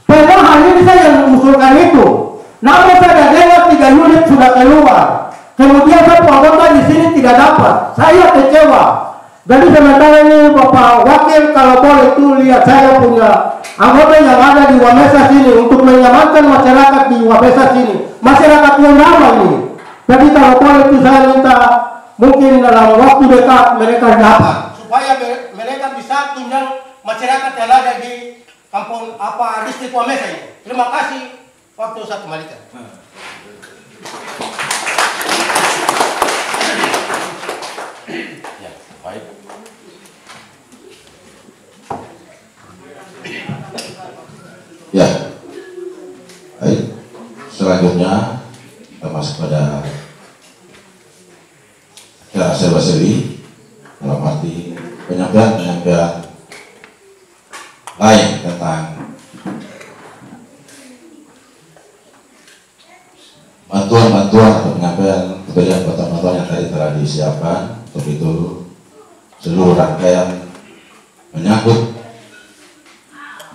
Padahal hari ini saya yang mengusulkan itu. Namun saya dengar 3 unit sudah keluar. Kemudian satu anggota di sini tidak dapat. Saya kecewa. Jadi sementara ini Bapak Wakil kalau boleh itu lihat saya punya anggota yang ada di Wamesa sini untuk menyamankan masyarakat di Wamesa sini. Masyarakat yang lama ini. Jadi kalau boleh itu saya minta mungkin dalam waktu dekat mereka dapat. Supaya mereka bisa tunjang masyarakat yang ada di kampung distrik Wamesa ini. Terima kasih. Waktu saya kembalikan. Ya, baik. Ya, baik. Selanjutnya kita masuk pada cara serba-serbi dalam arti penyampaian lain tentang bantuan atau penyampaian kemudian bantuan yang tadi telah disiapkan. Untuk itu seluruh rangkaian menyangkut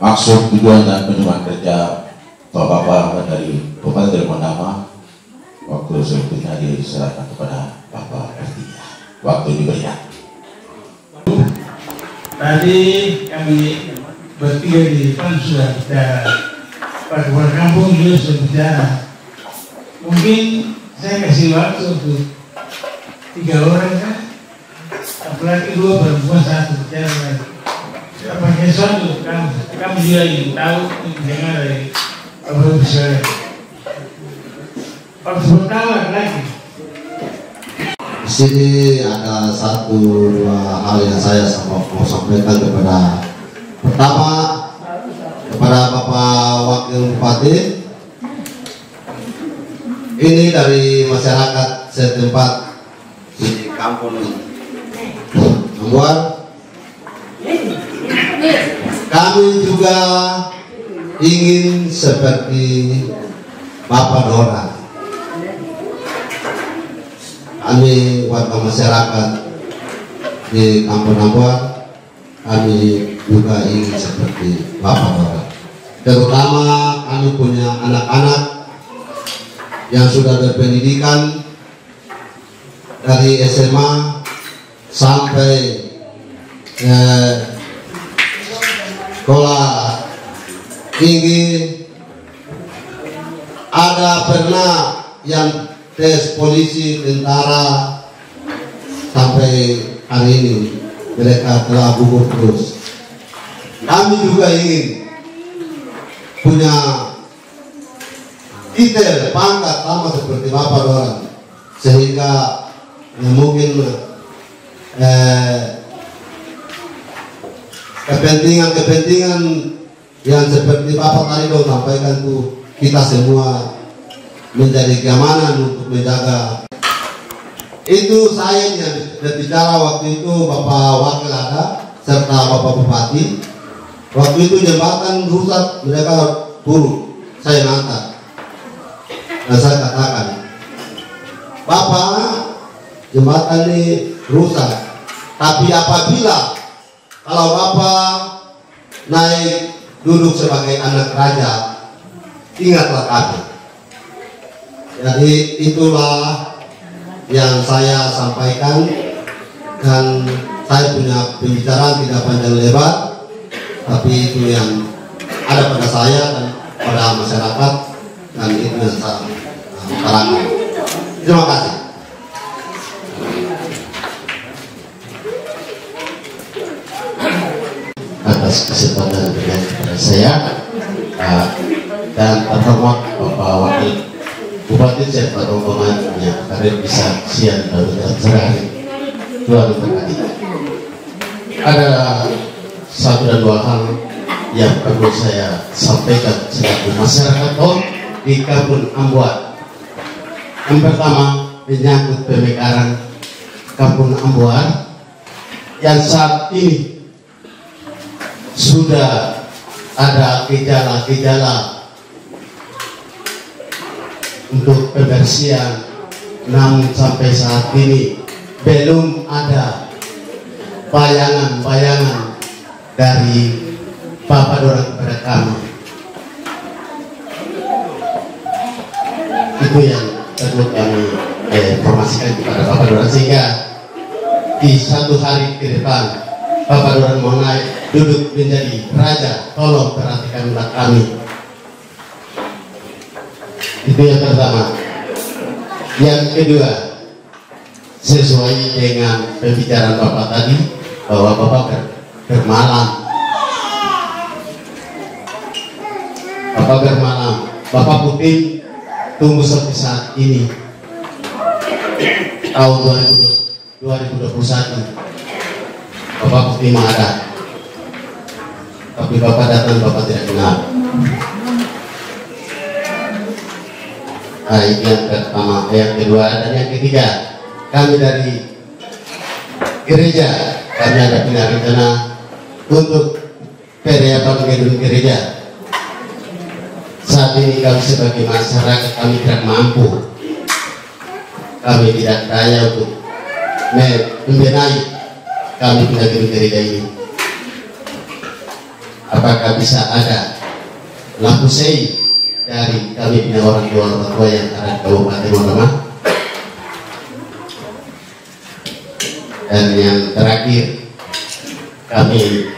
maksud, tujuan dan penyuluhan kerja Bapak dari Bupati Cirebon Nama, waktu selanjutnya diserahkan kepada Bapak bertiga. Waktu diberikan. Tadi kami bertiga di depan sudah bicara, Pak Kepala Kampung juga sudah bicara. Mungkin saya kasih waktu untuk 3 orang kan, apalagi 2 perempuan 1 bicara lagi. Tidak pakai suatu, kamu juga yang tahu, jangan dari Bapak Besar. Waktu pertama lagi. Di sini ada 1-2 hal yang saya mau sampaikan pertama kepada Bapak Wakil Bupati. Ini dari masyarakat setempat di Kampung Ambuar. Kami juga ingin seperti Bapak Dora. Kami warga masyarakat di Kampung Ambuar, kami juga ingin seperti Bapak Dora. Terutama kami punya anak-anak yang sudah berpendidikan dari SMA sampai sekolah tinggi. Ada pernah yang tes polisi, tentara, sampai hari ini mereka telah gugur terus. Kami juga ingin punya titel pangkat sama seperti Bapak Doran, sehingga mungkin kepentingan yang seperti Bapak tadi dong sampaikan tuh, kita semua menjadi keamanan untuk menjaga. Itu saya yang berbicara waktu itu, Bapak Wakil ada serta Bapak Bupati. Waktu itu jembatan rusak, mereka buruk, saya ngantar. Dan saya katakan, Bapak, jembatan ini rusak, tapi apabila kalau Bapak naik duduk sebagai anak raja, ingatlah kami. Jadi itulah yang saya sampaikan, dan saya punya pembicaraan tidak panjang lebar, tapi itu yang ada pada saya dan pada masyarakat, dan itu yang saya utarakan. Terima kasih. Atas kesempatan kepada saya dan terhormat Bapak Wakil Bupati serta rombongannya, karena bisa siang dan sehari Tuhan berkati. Ada satu dan dua hal yang perlu saya sampaikan selaku masyarakat di Kampung Ambuar. Yang pertama menyangkut pemekaran Kampung Ambuar yang saat ini sudah ada gejala-gejala untuk pembersihan, namun sampai saat ini belum ada bayangan-bayangan dari Bapak Dorang kepada kami. Itu yang perlu kami informasikan kepada Bapak Dorang, sehingga di satu hari ke depan Bapak Dorang mau naik duduk menjadi raja, tolong perhatikanlah kami. Itu yang pertama. Yang kedua, sesuai dengan pembicaraan Bapak tadi, bahwa Bapak bermalam. Bapak bermalam. Bapak Putin tunggu sampai saat ini, tahun 2021. Bapak Putin ada, tapi Bapak datang, Bapak tidak kenal. Nah, itu yang pertama. Yang kedua dan yang ketiga, kami dari gereja, kami ada punya rencana untuk perayaan gedung gereja. Saat ini kami sebagai masyarakat, kami tidak mampu, kami tidak daya untuk membenahi kami punya gedung gereja ini. Apakah bisa ada lampu sei dari kami punya orang tua yang ada di Kabupaten Monoma? Dan yang terakhir, kami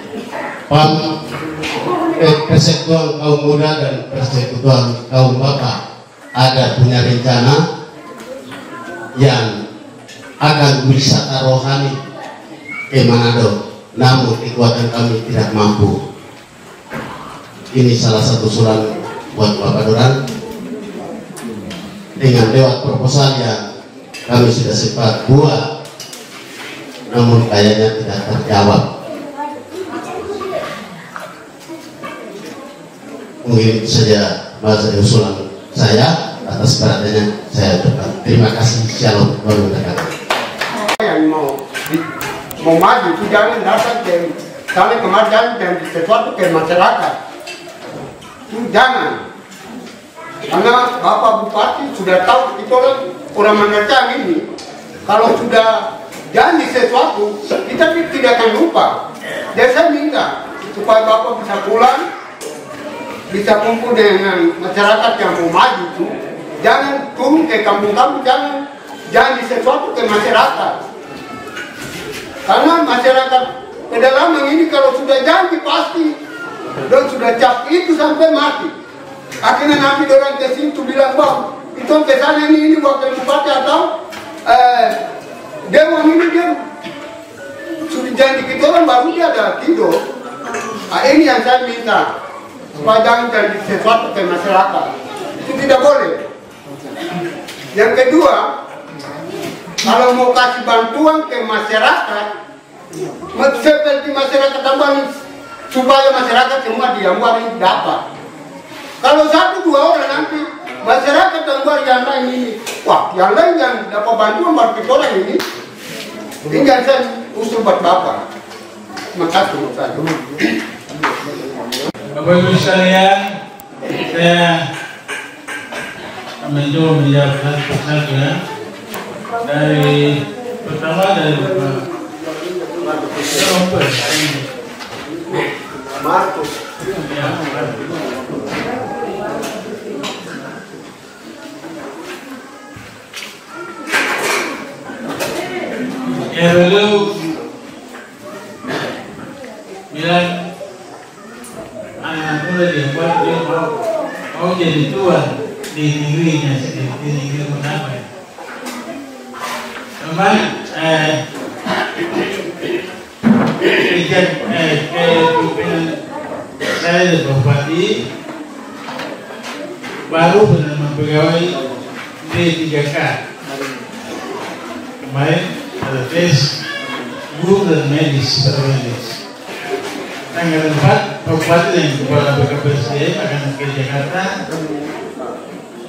Persekutuan Kaum Muda dan Persekutuan Kaum Bapak ada punya rencana yang akan wisata rohani ke Manado, namun kekuatan kami tidak mampu. Ini salah satu usulan buat Bapak Dorang dengan lewat proposal yang kami sudah sempat buat, namun kayaknya tidak terjawab. Mungkin itu saja bahasa usulan saya. Atas perhatiannya saya ucapkan terima kasih. Shalom. Yang mau maju itu jangan datang dari saling kemajuan dan sesuatu ke masyarakat. Itu jangan, karena Bapak Bupati sudah tahu kita orang Manarjang ini, kalau sudah janji sesuatu kita tidak akan lupa. Dan saya minta supaya Bapak bisa pulang, bisa kumpul dengan masyarakat yang mau maju itu, jangan turun ke kampung-kampung, jangan janji sesuatu ke masyarakat, karena masyarakat pedalaman ini kalau sudah janji pasti dan sudah cap itu sampai mati. Akhirnya nanti orang ke situ bilang, bang, itu ke sana ini wakil bupati atau dewan ini dia sudah janji kita orang baru dia ada tidur. Nah, ini yang saya minta supaya jangan janji sesuatu ke masyarakat, itu tidak boleh. Yang kedua, kalau mau kasih bantuan ke masyarakat, seperti masyarakat tambah supaya masyarakat semua di Ambuar ini dapat. Kalau satu dua orang nanti masyarakat Ambuar yang lain ini, wah yang lain yang dapat bantuan buat kita orang ini, tinggal saya usul buat Bapak. Terima kasih. Bapak Ibu sekalian, saya mencoba menjawab satu-satu ya. Dari pertama dari Markus. Beliau bilang anak muda dia mau jadi tuan di negerinya sendiri, di negeri Mundama. Memang kepimpinan saya di Bupati baru benar pegawai D3K. Kemarin ada tes guru dan medis bermedis. Tanggal 4 Bupati dan Kepala BKPSDM akan ke Jakarta.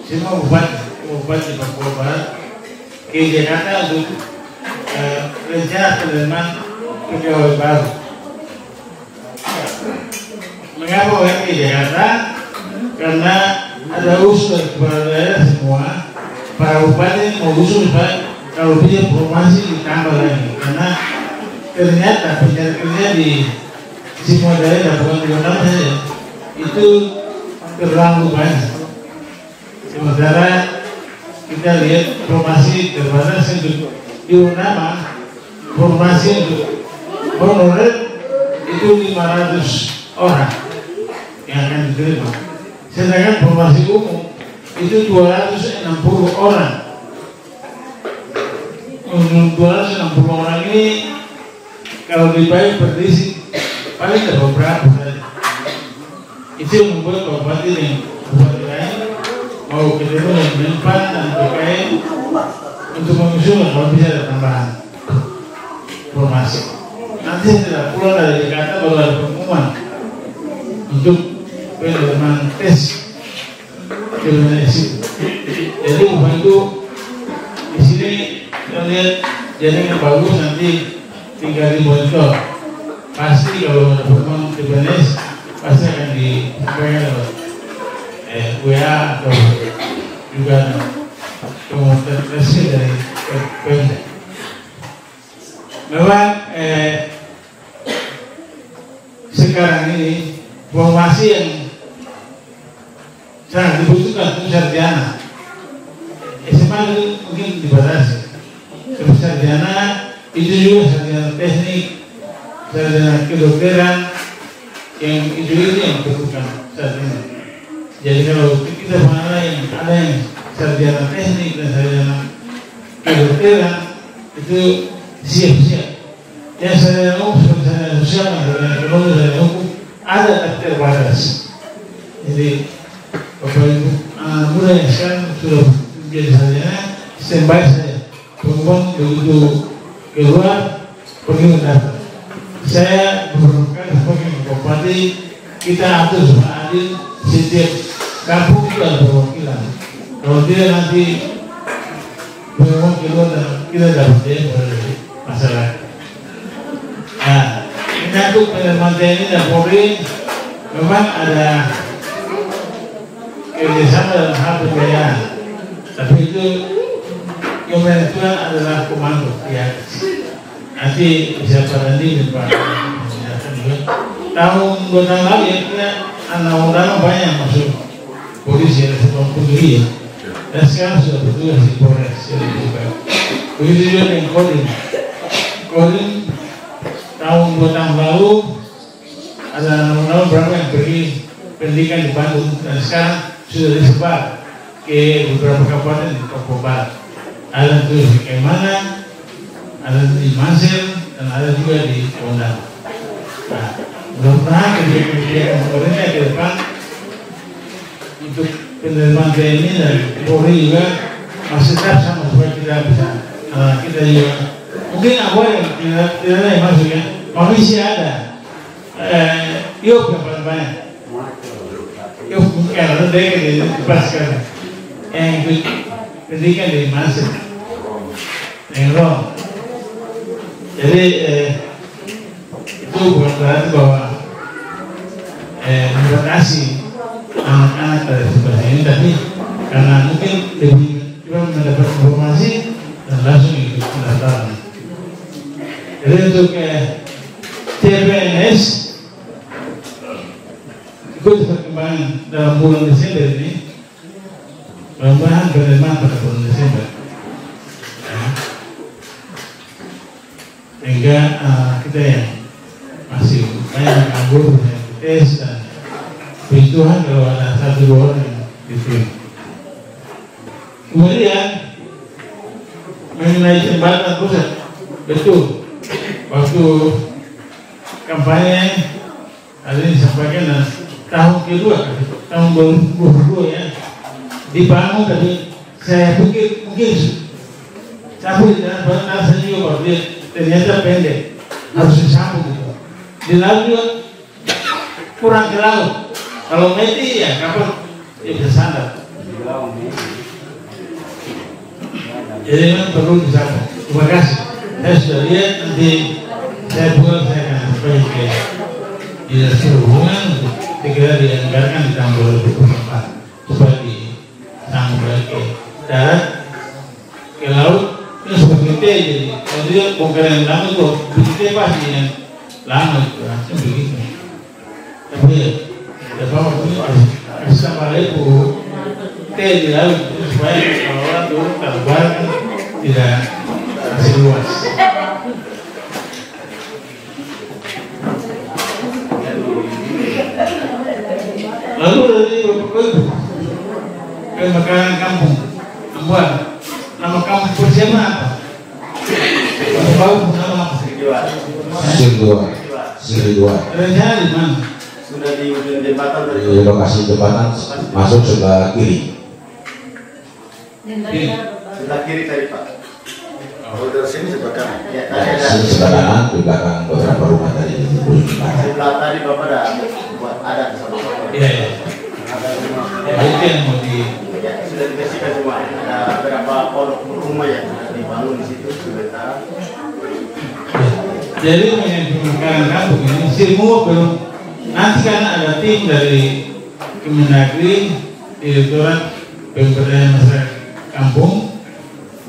Semua bupati Papua Barat ke Jakarta untuk rencana penerimaan pegawai baru. Mengapa orang ke Jakarta? Karena ada usul dari kepala daerah semua, para bupati mau usul kalau punya formasi ditambah lagi, karena ternyata pencari kerja di semua daerah bukan di Mundama saja itu terlalu banyak. Sementara kita lihat formasi terbatas untuk di Mundama, formasi untuk honorer itu 500 orang yang akan diterima. Sedangkan formasi umum itu 260 orang. Untuk 260 orang ini kalau dibagi berdisi paling ada beberapa saja. Itu yang membuat bupati dan bupati lain mau ketemu dengan Menpan dan BKN untuk mengusulkan kalau bisa ada tambahan formasi. Nanti setelah pulang dari Jakarta baru ada pengumuman untuk penerimaan tes kriminalisasi. Jadi bukan itu di sini kita lihat jaringan bagus, nanti tinggal dimonitor. Pasti kalau ada pengumuman kriminalis pasti akan disampaikan lewat WA atau juga pengumuman resmi dari Pemda. Memang sekarang ini formasi yang sangat dibutuhkan untuk sarjana. SMA itu mungkin dibatasi. Sarjana itu juga sarjana teknik, sarjana kedokteran, yang itu yang dibutuhkan saat ini. Jadi kalau kita mengenai yang ada yang sarjana teknik dan sarjana kedokteran itu siap-siap. Yang sarjana umum seperti sarjana sosial, sarjana ekonomi, sarjana hukum ada tapi terbatas. Jadi Bapak Ibu anak muda yang sekarang sudah menjadi sarjana standby saja. Pengumuman begitu keluar pergi mendaftar. Saya berharap sebagai bupati kita atur sama adil, setiap kampung itu ada perwakilan. Kalau tidak nanti pengumuman keluar dan kita dapat dari masyarakat. Nah, menyangkut penerimaan TNI dan Polri memang ada kerjasama dalam hal pembiayaan, tapi itu yang menentukan adalah komando ya. Nanti bisa Pak Andi dan Pak menjelaskan juga. Tahun 2 tahun lalu ya kita anak-anak banyak masuk polisi ada 90 ya. Dan sekarang sudah bertugas di Polres jadi juga. Begitu juga dengan Kodim tahun 2 tahun lalu ada anak-anak berapa yang pergi pendidikan di Bandung dan sekarang sudah disebar ke beberapa kabupaten di Papua Barat. Ada di Kemana, ada di Mansel, dan ada juga di Mundama. Nah, mudah-mudahan kebijakan pemerintah ke depan untuk penerimaan TNI dan Polri juga masih tetap sama supaya kita bisa kita juga mungkin awal yang tidak ada yang masuk ya, komisi ada, yuk yang banyak. Yuk mungkin ada yang dipaskan yang ikut pendidikan di Mansel, yang Rom. Jadi itu bukan berarti bahwa membatasi anak-anak dari sebelah ini, tapi karena mungkin lebih mendapat informasi dan langsung ikut pendaftaran. Jadi untuk CPNS ikut perkembangan dalam bulan Desember ini, mudah-mudahan penerimaan pada bulan Desember. sehingga kita yang masih banyak nganggur yang tes dan puji Tuhan kalau ada 1-2 orang yang diterima. Kemudian mengenai jembatan pusat, betul waktu kampanye hari ini disampaikan dan tahun kedua, tahun 2022 ya dibangun, tapi saya pikir mungkin sapu di dalam badan saya juga bahwa dia ternyata pendek, harus disapu gitu. Di laut juga kurang ke laut. Kalau meti ya kapal dia bisa sandar. Jadi memang perlu disapu. Terima kasih. Saya sudah lihat, nanti saya buat, saya akan sampai ke Dinas Perhubungan untuk segera dianggarkan di tahun 2024 supaya disambung lagi ke darat, ke laut. Itu seperti itu, jadi kalau dia bongkar yang lama itu begitu pasti yang lama itu langsung begitu. Tapi ya, dapat waktu harus tambah lagi di laut supaya kalau orang turun terbuat kan tidak masih luas. Lalu dari beberapa ke makanan kampung, membuat nama kampung persiapan apa? Nama apa? Siriduan. Rencana di mana? Sudah di ujung jembatan dari Di lokasi jembatan masuk sebelah kiri. sebelah kiri tadi Pak. Oh, dari sini sebelah kanan. Ya, Sini sebelah kanan, di belakang beberapa rumah tadi di ujung jembatan. sebelah tadi Bapak ada buat adat sama Bapak. Iya, iya. Ada rumah. Itu yang mau di. Ya, sudah dikasihkan semua. Ada beberapa pondok rumah yang sudah dibangun di situ sementara. Jadi makanan kampung ini semua belum. Nanti karena ada tim dari Kemendagri, Direktorat Pemberdayaan Masyarakat Kampung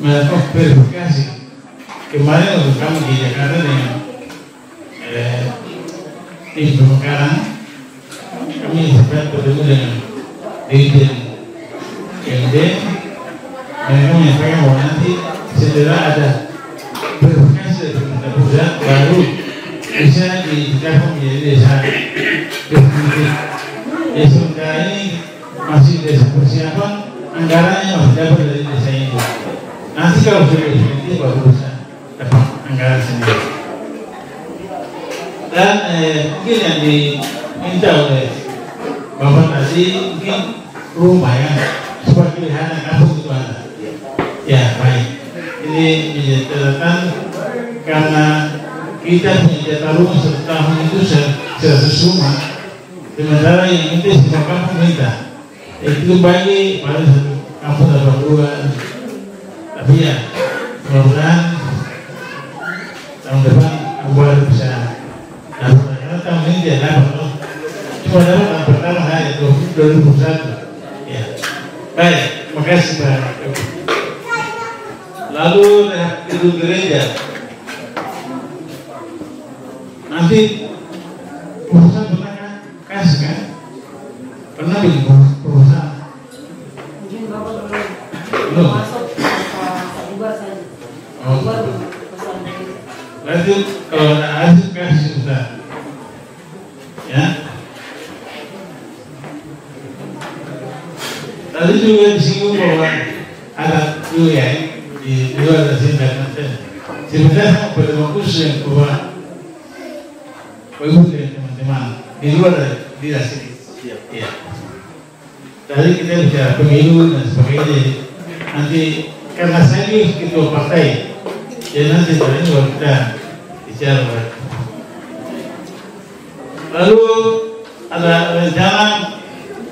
melakukan verifikasi. Kemarin waktu kami di Jakarta dengan tim pemekaran, kami sempat bertemu dengan Dirjen MD, mereka menyampaikan bahwa nanti setelah ada verifikasi dari pemerintah pusat baru bisa ditetapkan menjadi desa definitif. Ya sementara ini masih desa persiapan, anggarannya masih dapat dari desa itu. Nanti kalau sudah definitif baru bisa dapat anggaran sendiri. Dan mungkin yang diminta oleh Bapak tadi mungkin rumah ya supaya kelihatan kampung itu ada. Ya baik. Ini menjadi catatan karena kita punya jatah rumah setahun itu 100 rumah, sementara yang itu semua kampung minta itu bagi pada satu kampung dapat 2. Tapi ya mudah-mudahan tahun depan Ambuar bisa dapat, karena tahun ini dia dapat cuma dapat tahun pertama saja 2021 ya. Baik, terima kasih Pak. Lalu gedung gereja nanti perusahaan pernah kasih kan? Pernah bikin perusahaan? Belum. Oh. Berarti kalau ada hasil kasih sudah, ya. Tadi juga disinggung bahwa ada juga ya di luar dari sini nanti. Sebenarnya pada waktu yang bahwa Bagus ya teman-teman di luar dari sini. Iya. Tadi kita bicara pemilu dan sebagainya. Nanti karena saya ini ketua partai, jadi nanti dari ini baru kita bicara. Lalu ada rencana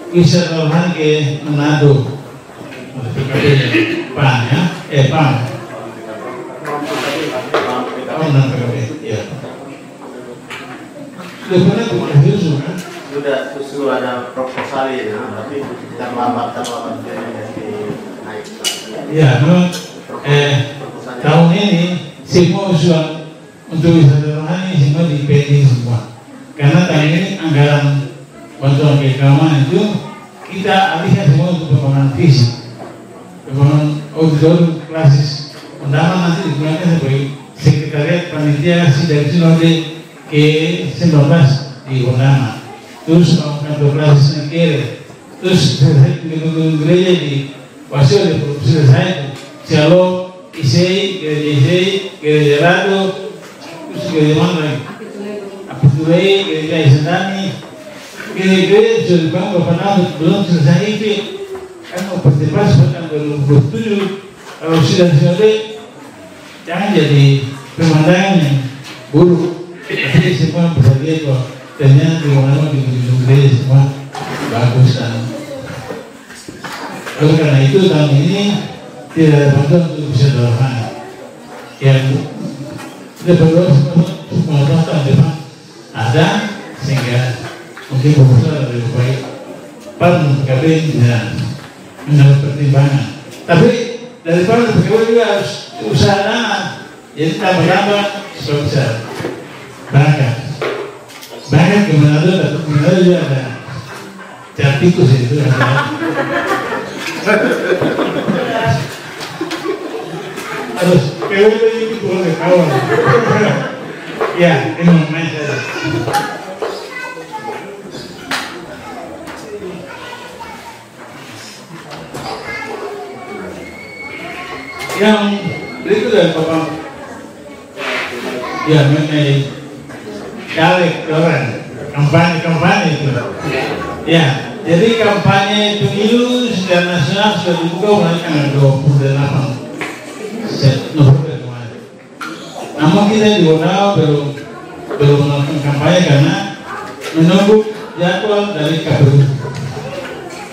wisata rohani ke Manado, PKB PAN ya, PAN. Oh, PKB, ya. Sudah ada proposal ya, tapi terlambat naik. Ya, memang tahun ini semua usulan untuk wisata rohani semua dipending semua. Karena tahun ini anggaran bantuan keagamaan itu kita alihkan semua untuk pembangunan fisik, pembangunan auditorium klasis. Undangan nanti digunakan sebagai sekretariat panitia sidang sinode ke-19 di Wonama, terus melakukan operasi sengkere, terus selesai gedung gereja di Wasio di selesai Shalom, Isei, gereja Rado, terus gereja mana lagi? Aputulei, gereja Isendani, gereja sudah dibangun beberapa tahun belum selesai itu. Kan partisipasi bahkan belum bertujuh. Kalau sidang sinode jangan jadi pemandangan yang buruk. Tapi semua bisa lihat bahwa ternyata di mana di gedung gereja semua bagus kan. Oleh karena itu tahun ini tidak ada bantuan untuk bisa dorong yang kita berdoa semua tahun depan ada sehingga mungkin proposal lebih baik pan PKB dan mendapat pertimbangan. Tapi daripada PKB juga harus usaha dana, jadi tambah-tambah supaya bisa berangkat. Berangkat ke Manado atau ke Manado juga ada cara tikus itu ada. Harus PKB itu boleh kawan. Ya, ini main saja. Yang berikut dari Bapak ya mengenai caleg orang kampanye itu ya, jadi kampanye pemilu secara nasional sudah dibuka mulai tanggal 28 November kemarin. Namun kita di Wonau belum melakukan kampanye karena menunggu jadwal dari KPU.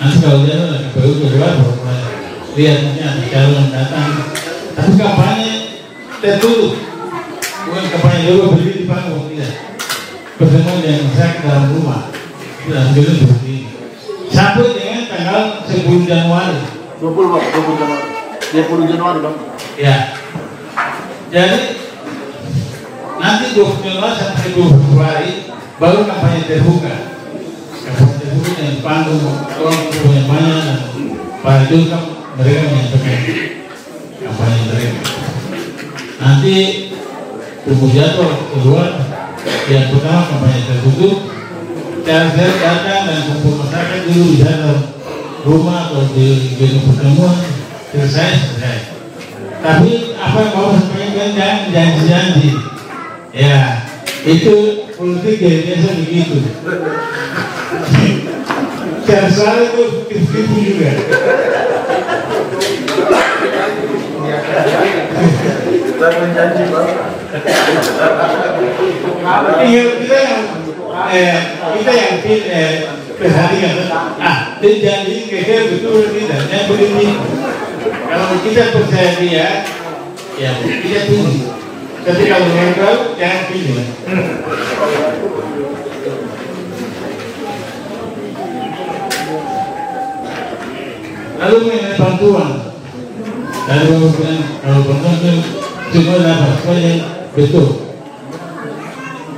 Nanti kalau jadwal dari KPU keluar baru mulai lihatnya ada calon datang. Tapi kampanye tertutup, bukan kampanye dulu berdiri di panggung, tidak. Pertemuan yang saya dalam rumah, dalam gedung seperti ini. Sampai dengan tanggal 10 Januari. 20 Januari bang. Ya. Jadi nanti 20 Januari sampai 20 Februari baru kampanye terbuka. Kampanye terbuka yang panggung orang punya banyak dan pada itu kan mereka menyampaikan kampanye mereka. Nanti tunggu jadwal keluar. Yang pertama kampanye tertutup, caleg datang dan kumpul masyarakat dulu di dalam rumah atau di gedung pertemuan selesai. Tapi apa yang mau sampaikan jangan janji-janji. Ya, itu politik biasa begitu. Cara salah itu tipu juga. Janji kita yang perhatikan dan janji kira betul tidak yang begini. Kalau kita percaya dia, ya kita tunggu. Ketika mengaku jangan pilih. Lalu mengenai bantuan, dari bagian kalau bantuan itu semua dapat, yang betul.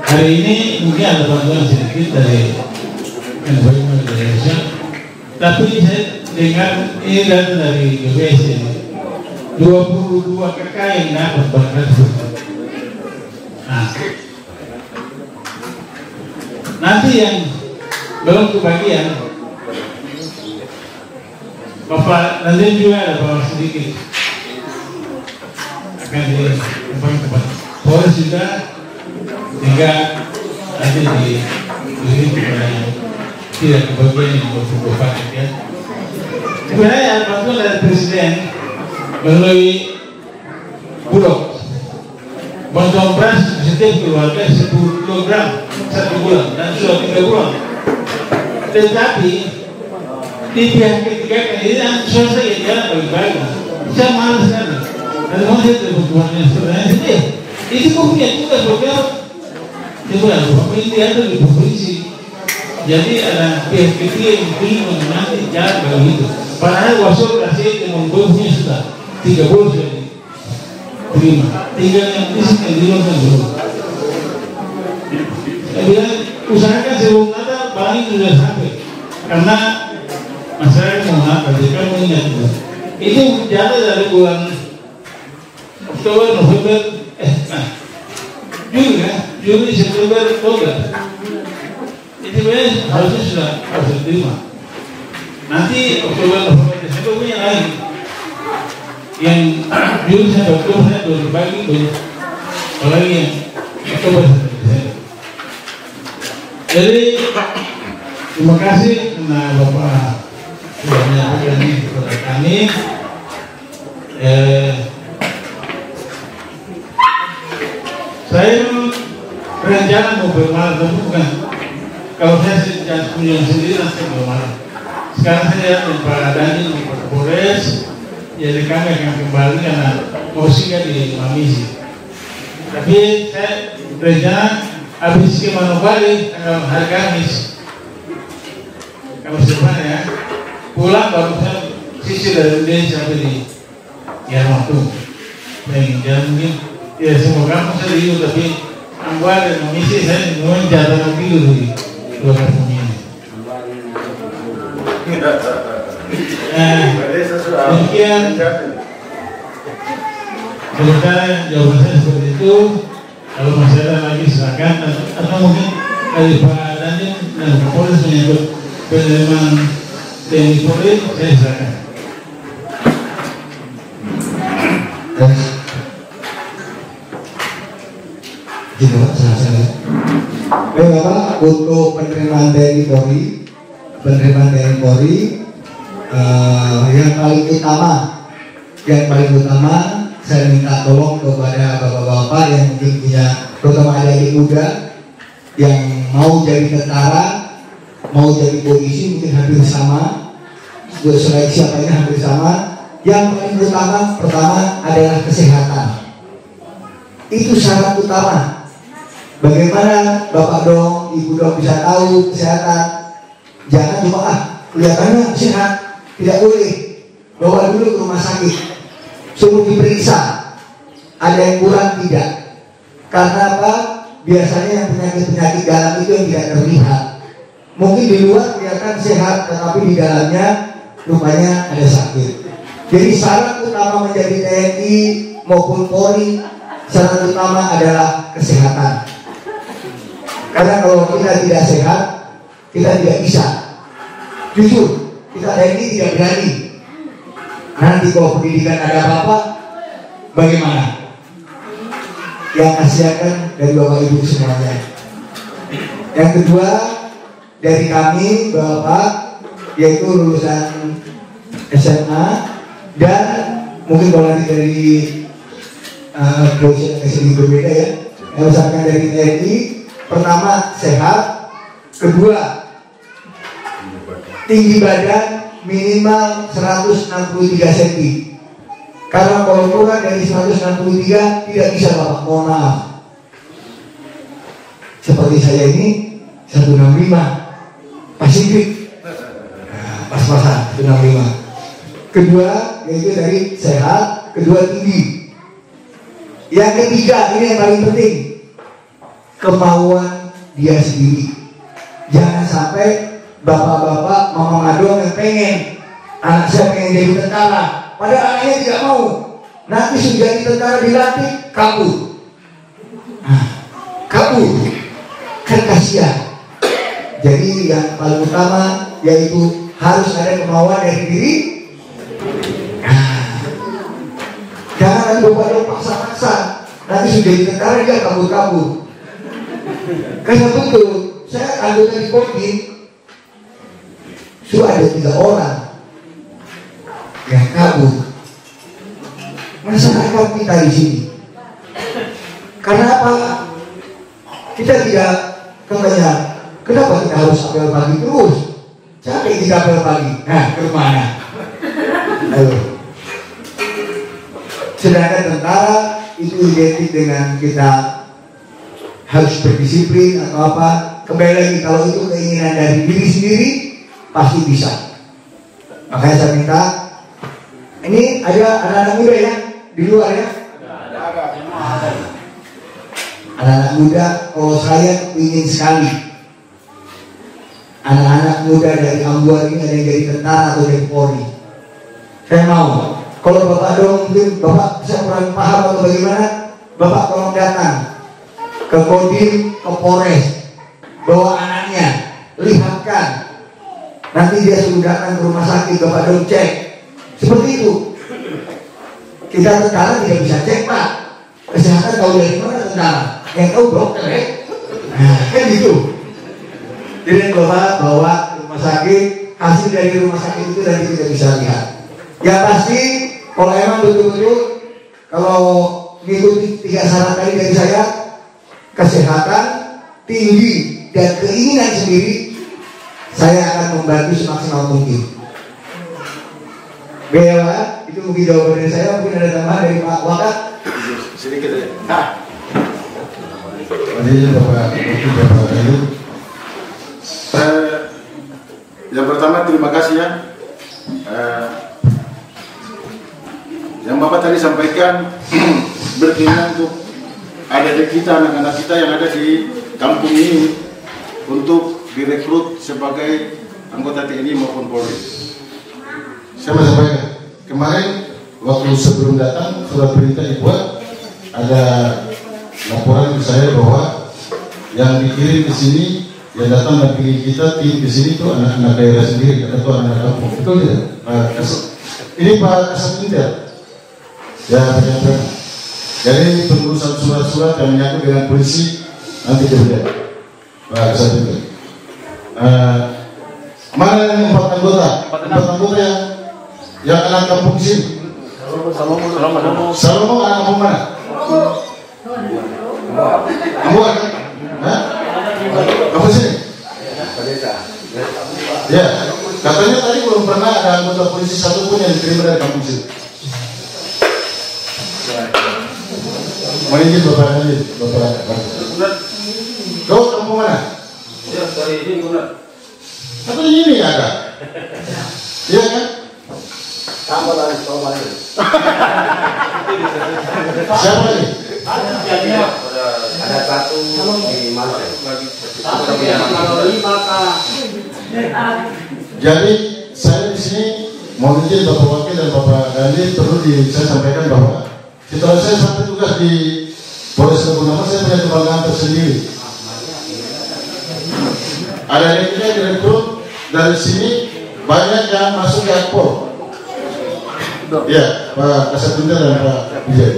Hari ini mungkin ada bantuan sedikit dari Indonesia, tapi saya dengar ini data dari GBS 22 kakak yang dapat bantuan. Nah, nanti yang belum kebagian, Bapak nanti juga ada bawa sedikit akan tempat Polres juga sehingga nanti diberi kepada yang tidak kebagian yang berfungsi ya. Sebenarnya bantuan dari Presiden melalui Bulog bantuan beras setiap keluarga 10 kg 1 bulan dan sudah 3 bulan. Tetapi di pihak ketiga kandidat swasta yang jalan bagi-bagi. Saya malas sekali. Dan saya kebutuhan yang sebenarnya itu kok punya tugas bagaimana? Itu ada provinsi ada di provinsi. Jadi ada pihak ketiga yang pilih nanti jalan begitu. Padahal wasol kasih yang membuatnya sudah 3 bulan sudah diterima. Tinggal yang isi yang di luar dulu. Saya bilang usahakan sebelum Natal barang sudah sampai karena masyarakat mengapa jika mengingat itu jatuh dari bulan Oktober, November, Juli September Oktober itu harusnya sudah harus diterima. Nanti Oktober November Desember punya lagi yang Juli sampai Oktober saya baru bagi banyak, apalagi yang Oktober sampai Desember. Jadi terima kasih karena Bapak sudah menyampaikan ini kepada kami. Saya berencana mau bermalam, tapi bukan. Kalau saya kunjungan sendiri nanti bermalam. Sekarang saya dan Pak Dani di Pak Polres, jadi kami akan kembali karena mau singgah di Mamisi. Tapi saya berencana habis ke Manokwari hari Kamis. Kamis depan ya. Pulang baru saya sisir dari Uden sampai di Yarmatu. Dan mungkin ya semua kamu saya di tapi Ambuar dan Mamisi saya memang jatuh dulu di dua kampung ini. Demikian sementara jawaban saya seperti itu. Kalau masih ada lagi silakan, atau mungkin dari Pak Dani dan Pak Polres menyebut penerimaan TNI Polri, saya silakan. Bapak, untuk penerimaan TNI Polri, yang paling utama saya minta tolong kepada bapak-bapak yang mungkin punya, terutama adik-adik muda yang mau jadi tentara, mau jadi polisi, mungkin hampir sama, siapanya hampir sama. Yang paling utama pertama adalah kesehatan. Itu syarat utama. Bagaimana Bapak dong, Ibu dong bisa tahu kesehatan? Jangan cuma kelihatannya sehat, tidak boleh. Bawa dulu ke rumah sakit, suruh diperiksa. Ada yang kurang tidak? Karena apa? Biasanya yang penyakit-penyakit dalam itu yang tidak terlihat. Mungkin di luar kelihatan sehat, tetapi di dalamnya rupanya ada sakit. Jadi syarat utama menjadi TNI maupun Polri, syarat utama adalah kesehatan. Karena kalau kita tidak sehat, kita tidak bisa. Jujur, kita TNI tidak berani. Nanti kalau pendidikan ada apa-apa, bagaimana? Yang kasihan dari Bapak Ibu semuanya. Yang kedua, dari kami Bapak, yaitu lulusan SMA dan mungkin kalau nanti dari dosen berbeda ya. Misalkan dari TNI, pertama sehat, kedua tinggi badan minimal 163 cm. Karena kalau kurang dari 163 tidak bisa Bapak, mohon maaf. Seperti saya ini 165 Pasifik, pas-pasan 165. Kedua yaitu dari sehat, kedua tinggi. Yang ketiga ini yang paling penting, kemauan dia sendiri. Jangan sampai bapak-bapak, mama doang yang pengen anak saya pengen jadi tentara, padahal anaknya tidak mau. Nanti sudah jadi tentara dilatih kabur, kan kasihan. Jadi yang paling utama yaitu harus ada kemauan dari diri. Jangan bapak dong paksa-paksa, nanti sudah jadi tentara dia kabur-kabur. Karena betul, saya anggota di Kodim, sudah ada 3 orang yang kabur. Masyarakat kita di sini. Karena apa? Kita tidak katanya, kenapa kita harus apel pagi terus? Capek kita apel pagi. Nah, ke mana? Ayo. Sedangkan tentara itu identik dengan kita harus berdisiplin atau apa. Kembali lagi, kalau itu keinginan dari diri sendiri pasti bisa. Makanya saya minta, ini ada anak-anak muda ya di luar ya. Anak-anak muda, kalau saya ingin sekali anak-anak muda dari Ambuar ini ada yang jadi tentara atau jadi Polri. Saya mau. Kalau bapak dong mungkin bapak saya kurang paham atau bagaimana, Bapak tolong datang ke Kodim, ke Polres, bawa anaknya, lihatkan. Nanti dia suruh datang ke rumah sakit, Bapak dong cek. Seperti itu. Kita sekarang tidak bisa cek, Pak. Kesehatan tahu dari mana tentara? Yang tahu dokter ya. Nah, kan gitu. Jadi Bapak bawa ke rumah sakit, hasil dari rumah sakit itu nanti kita bisa lihat. Ya pasti, kalau emang betul-betul, kalau mengikuti 3 syarat tadi dari saya, kesehatan, tinggi, dan keinginan sendiri, saya akan membantu semaksimal mungkin. Oke ya Pak, itu mungkin jawaban dari saya. Mungkin ada tambahan dari Pak Wakat. Sedikit ya. Yang pertama terima kasih ya. Yang Bapak tadi sampaikan berkeinginan untuk ada di kita, anak-anak kita yang ada di kampung ini untuk direkrut sebagai anggota TNI maupun Polri. Saya mau sampaikan, kemarin waktu sebelum datang surat perintah dibuat, ada laporan ke saya bahwa yang dikirim ke sini, yang datang dan pilih kita tim ke sini itu anak-anak daerah sendiri, atau anak-anak kampung. Betul tidak? Ini Pak Kasat Intel. Ya, benar. Jadi pengurusan surat-surat yang menyangkut dengan polisi nanti kita Pak Kasat Intel. Mana yang 4 anggota? 4 anggota yang anak kampung sini. Salomo anak kampung mana? Ambuan. Hah? Kampung sini? Ya, katanya tadi belum pernah ada anggota polisi satu pun yang diterima dari kampung sini. Mau izin Bapak izin, Bapak. Kau kampung mana? Ya, dari ini guna. Apa ini ada? Iya kan? Kamu lagi coba ini. Siapa ini? Ada satu di mana? Jadi saya di sini mau izin Bapak Wakil dan Bapak Dandi perlu saya sampaikan bahwa setelah saya sampai tugas di Polres Kebunama, saya punya kebanggaan tersendiri. Ada yang kita direkrut dari sini banyak yang masuk ke Akpol. Ya, Pak Kasat Intel dan Pak Wijay.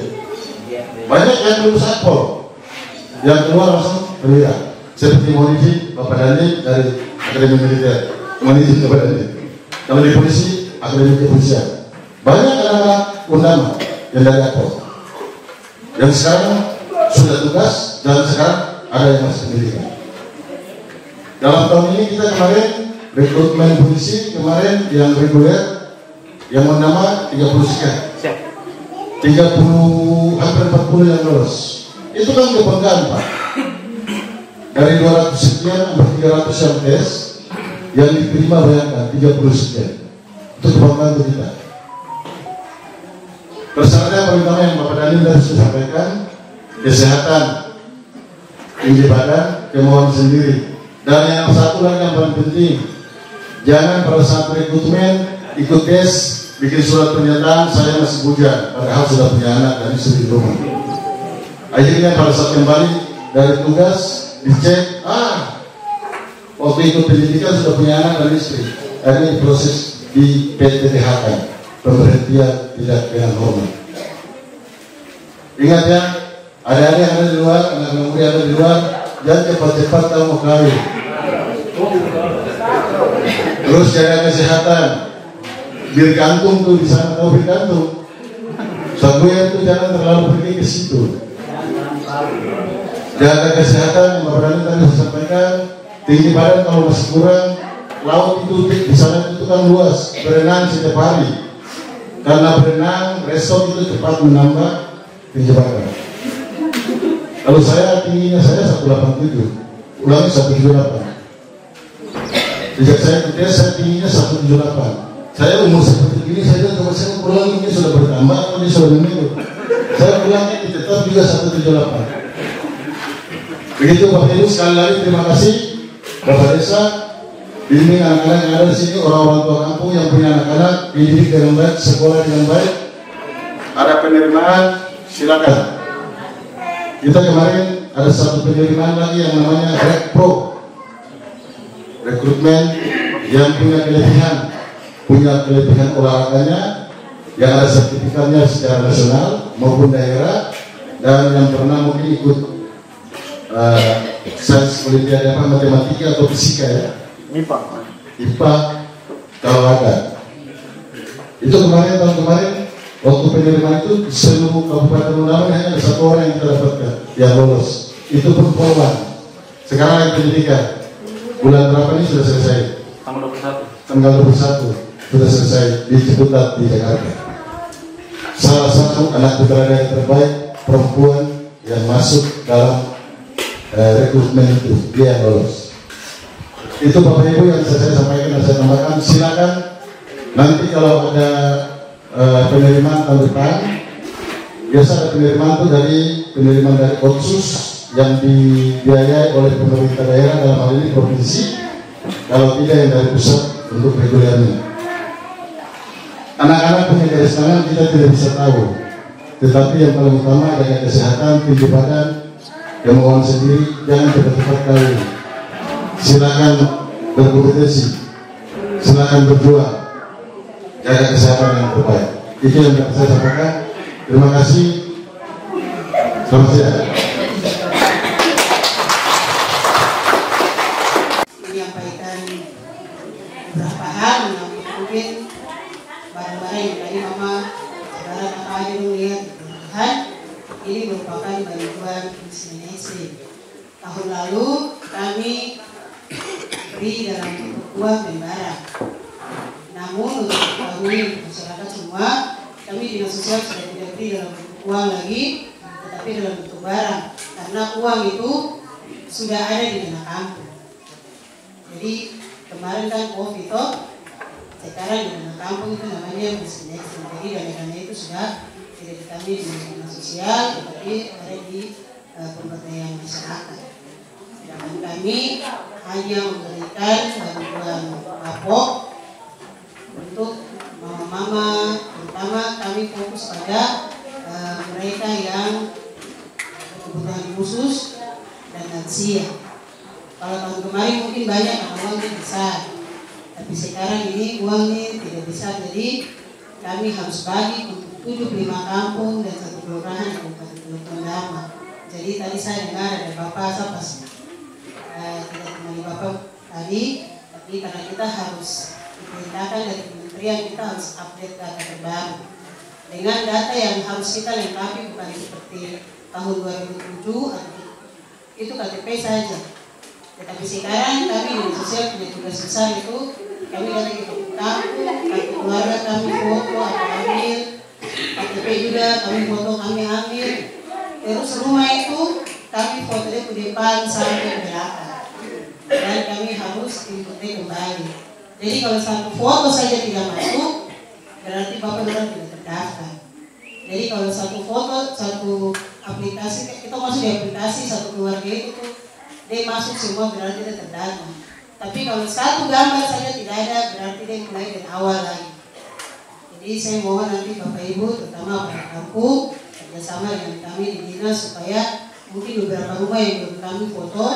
Banyak yang lulus Akpol, yang keluar langsung perwira. Seperti Moniji, Bapak Dandi dari Akademi Militer. Moniji Bapak Dandi. Kalau di polisi, Akademi Kepolisian. Banyak anak-anak Undama yang dari Akpol, yang sekarang sudah tugas dan sekarang ada yang masih pendidikan. Dalam tahun ini kita kemarin rekrutmen polisi kemarin yang reguler yang bernama 30 sekian, 30 hampir 40 yang lolos. Itu kan kebanggaan Pak. Dari 200 sekian sampai 300 yang tes, yang diterima bayangkan 30 sekian. Itu kebanggaan untuk kita. Persyaratan yang paling utama yang Bapak Dani sudah sampaikan, kesehatan, tinggi badan, kemauan sendiri. Dan yang satu lagi yang paling penting, jangan pada saat rekrutmen ikut tes, bikin surat pernyataan saya masih bujang, padahal sudah punya anak dan istri di rumah. Akhirnya pada saat kembali dari tugas dicek, waktu ikut pendidikan sudah punya anak dan istri. Akhirnya proses di PTTH kan, pemberhentian tidak dengan hormat. Ingat ya, adik-adik yang ada di luar, anak muda yang ada di luar, jangan cepat-cepat kamu mau kawin. Terus jaga kesehatan, bir kantung tuh di sana, tahu bir kantung. Sabuya itu jangan terlalu pergi ke situ. Jaga kesehatan, yang Bapak Dani tadi saya sampaikan, tinggi badan kalau masih kurang, laut itu di sana itu kan luas, berenang setiap hari. Karena berenang, resort itu cepat menambah tinggi badan. Kalau saya tingginya saya 187, ulangi 178. Sejak saya ke tes, saya tingginya 178. Saya umur seperti ini, saya coba saya ulangi, ini sudah bertambah atau ini sudah menurun. Saya ulangi, tetap juga 178. Begitu Bapak Ibu, sekali lagi terima kasih Bapak Desa, bimbing anak-anak yang ada di sini, orang-orang tua kampung yang punya anak-anak, dididik dengan baik, sekolah dengan baik. Ada penerimaan, silakan. Kita kemarin ada satu penerimaan lagi yang namanya Rekpro, rekrutmen yang punya kelebihan olahraganya, yang ada sertifikatnya secara nasional maupun daerah, dan yang pernah mungkin ikut sains olimpiade matematika atau fisika ya, IPA kalau ada. Itu kemarin, tahun kemarin waktu penerimaan itu seluruh Kabupaten Undangan hanya ada 1 orang yang kita dapatkan yang lolos. Itu pun poluan. Sekarang yang pendidikan bulan berapa ini sudah selesai? Tanggal 21 sudah selesai di Ciputat di Jakarta. Salah satu anak putra daerah terbaik perempuan yang masuk dalam rekrutmen itu, dia yang lolos. Itu Bapak Ibu yang saya sampaikan dan saya tambahkan. Silakan nanti kalau ada penerimaan tahun depan, biasa ada penerimaan itu penerimaan dari otsus yang dibiayai oleh pemerintah daerah, dalam hal ini provinsi, kalau tidak yang dari pusat untuk regulernya. Anak-anak punya garis tangan kita tidak bisa tahu, tetapi yang paling utama adalah kesehatan, tinggi badan, kemauan sendiri, jangan cepat-cepat kawin. Silakan berkompetisi, silakan berjuang, jaga kesehatan yang terbaik. Itu yang dapat saya sampaikan. Terima kasih. Selamat siang. Menyampaikan beberapa hal yang mungkin barang-barang yang tadi Mama saudara Kakak Ayu melihat Tuhan, ini merupakan bantuan miskinasi. Tahun lalu kami beri dalam bentuk uang dan barang. Namun untuk kami masyarakat semua, kami dinas sosial sudah tidak beri dalam bentuk uang lagi, tetapi dalam bentuk barang, karena uang itu sudah ada di dana kampung. Jadi kemarin kan COVID, sekarang di dana kampung itu namanya miskinasi. Jadi dana-dana itu sudah tidak di kami di dinas sosial, tetapi ada di pemberdayaan masyarakat. Dan kami hanya memberikan bantuan popok untuk mama-mama, terutama kami fokus pada mereka yang berkebutuhan khusus dan lansia. Kalau tahun kemarin mungkin banyak karena uangnya besar, tapi sekarang ini uangnya tidak besar, jadi kami harus bagi untuk 75 kampung dan 1 kelurahan di Kabupaten Teluk Tondama. Jadi tadi saya dengar ada Bapak siapa sih? Tidak temani Bapak tadi, tapi karena kita harus diperintahkan dari kementerian, kita harus update data terbaru dengan data yang harus kita lengkapi, bukan seperti tahun 2007 itu KTP saja. Tetapi sekarang kami di sosial punya tugas besar, itu kami datang ke kampung, kartu keluarga kami foto atau ambil, KTP juga kami foto kami ambil, terus rumah itu kami foto dari depan sampai ke belakang, dan kami harus inputnya kembali. Jadi kalau satu foto saja tidak masuk, berarti Bapak orang tidak terdaftar. Jadi kalau satu foto, satu aplikasi, kita masuk di aplikasi satu keluarga itu tuh, dia masuk semua berarti dia terdaftar. Tapi kalau satu gambar saja tidak ada, berarti dia mulai dari awal lagi. Jadi saya mohon nanti Bapak Ibu, terutama para kampung, kerjasama dengan kami di dinas supaya mungkin beberapa rumah yang belum kami foto,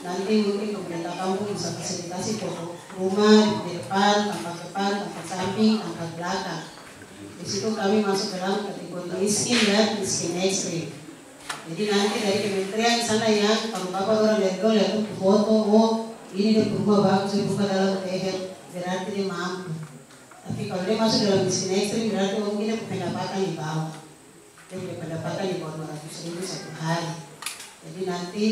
nanti mungkin pemerintah kampung bisa fasilitasi foto rumah di depan, tampak samping, tampak belakang. Di situ kami masuk dalam kategori miskin dan miskin ekstrim. Jadi nanti dari kementerian sana yang kalau Bapak orang dari dulu lihat foto, oh ini dia rumah bagus, rumah dalam leher, berarti dia mampu. Tapi kalau dia masuk dalam miskin ekstrim, berarti mungkin dia pendapatan di bawah. Dia punya pendapatan di bawah 200.000 satu hari. Jadi nanti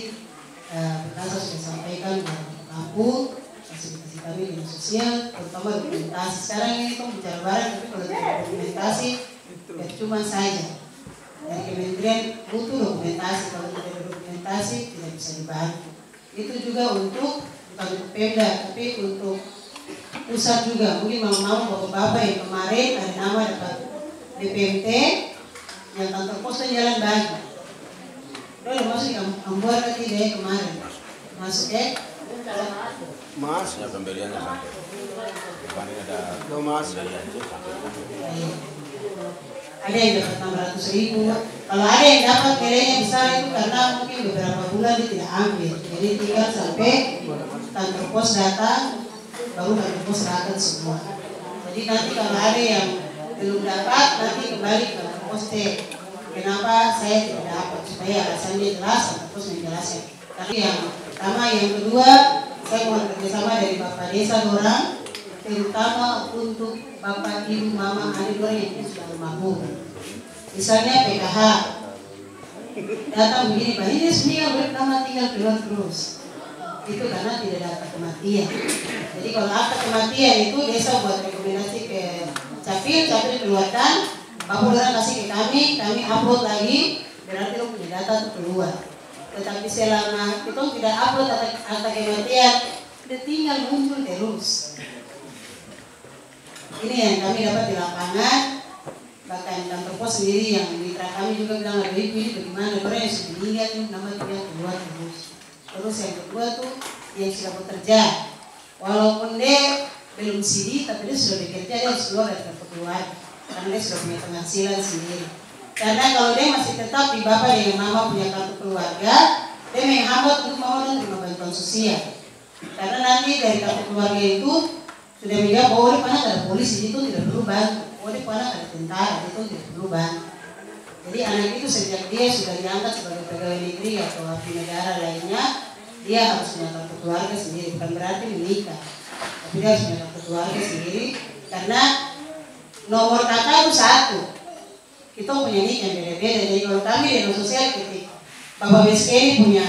Bekasa sudah sampaikan bahwa kampung fasilitasi kami di sosial, terutama dokumentasi. Sekarang ini kan bicara barang, tapi kalau tidak dokumentasi, cuma saja. Dari kementerian butuh dokumentasi, kalau tidak ada dokumentasi tidak bisa dibantu. Itu juga untuk bukan untuk Pemda, tapi untuk pusat juga. Mungkin mau bapak-bapak yang kemarin ada nama dapat BPMT yang kantor pos dan jalan bagi. Udah masuk di Ambuar kan tidak kemarin masuk ya. Mas, ya pembeliannya sampai. Depan ini ada mas. ada yang dapat 600.000. Kalau ada yang dapat nilainya besar itu karena mungkin beberapa bulan dia tidak ambil, jadi tinggal sampai kantor pos datang, baru kantor pos serahkan semua. Jadi nanti kalau ada yang belum dapat, nanti kembali ke kantor pos cek kenapa saya tidak dapat, supaya alasannya jelas, kantor pos menjelaskan. Tapi yang pertama, yang kedua, saya mohon kerjasama dari Bapak Desa Dorang, terutama untuk Bapak Ibu Mama adik Dorang yang sudah almarhum. Misalnya PKH datang begini, Pak, ini sebenarnya pertama tinggal keluar terus. Itu karena tidak ada akta kematian. Jadi kalau akta kematian itu desa buat rekomendasi ke Capil keluarkan, Bapak Dorang kasih ke kami upload lagi, berarti lo punya data itu keluar. Tetapi selama kita tidak upload akta kematian, dia tinggal muncul terus. Ini yang kami dapat di lapangan. Bahkan kantor pos sendiri yang mitra kami juga bilang, aduh ini bagaimana, orang yang sudah meninggal itu nama dia keluar terus. Terus yang kedua tuh yang sudah bekerja, walaupun dia belum CD tapi dia sudah bekerja, dia harus keluar dari kartu keluarga karena dia sudah punya penghasilan sendiri. Karena kalau dia masih tetap di bapak dengan mama punya kartu keluarga, dia menghambat untuk mama dan terima bantuan sosial. Karena nanti dari kartu keluarga itu sudah menjawab, oh dia pernah ada polisi, itu tidak perlu bantu. Oh dia pernah ada tentara, itu tidak perlu bantu. Jadi anak itu sejak dia sudah diangkat sebagai pegawai negeri atau abdi negara lainnya, dia harus punya kartu keluarga sendiri. Bukan berarti menikah, tapi dia harus punya kartu keluarga sendiri. Karena nomor kakak itu satu, kita punya nik yang beda-beda. Jadi kalau kami di dinas sosial ketik Bapak BSK ini punya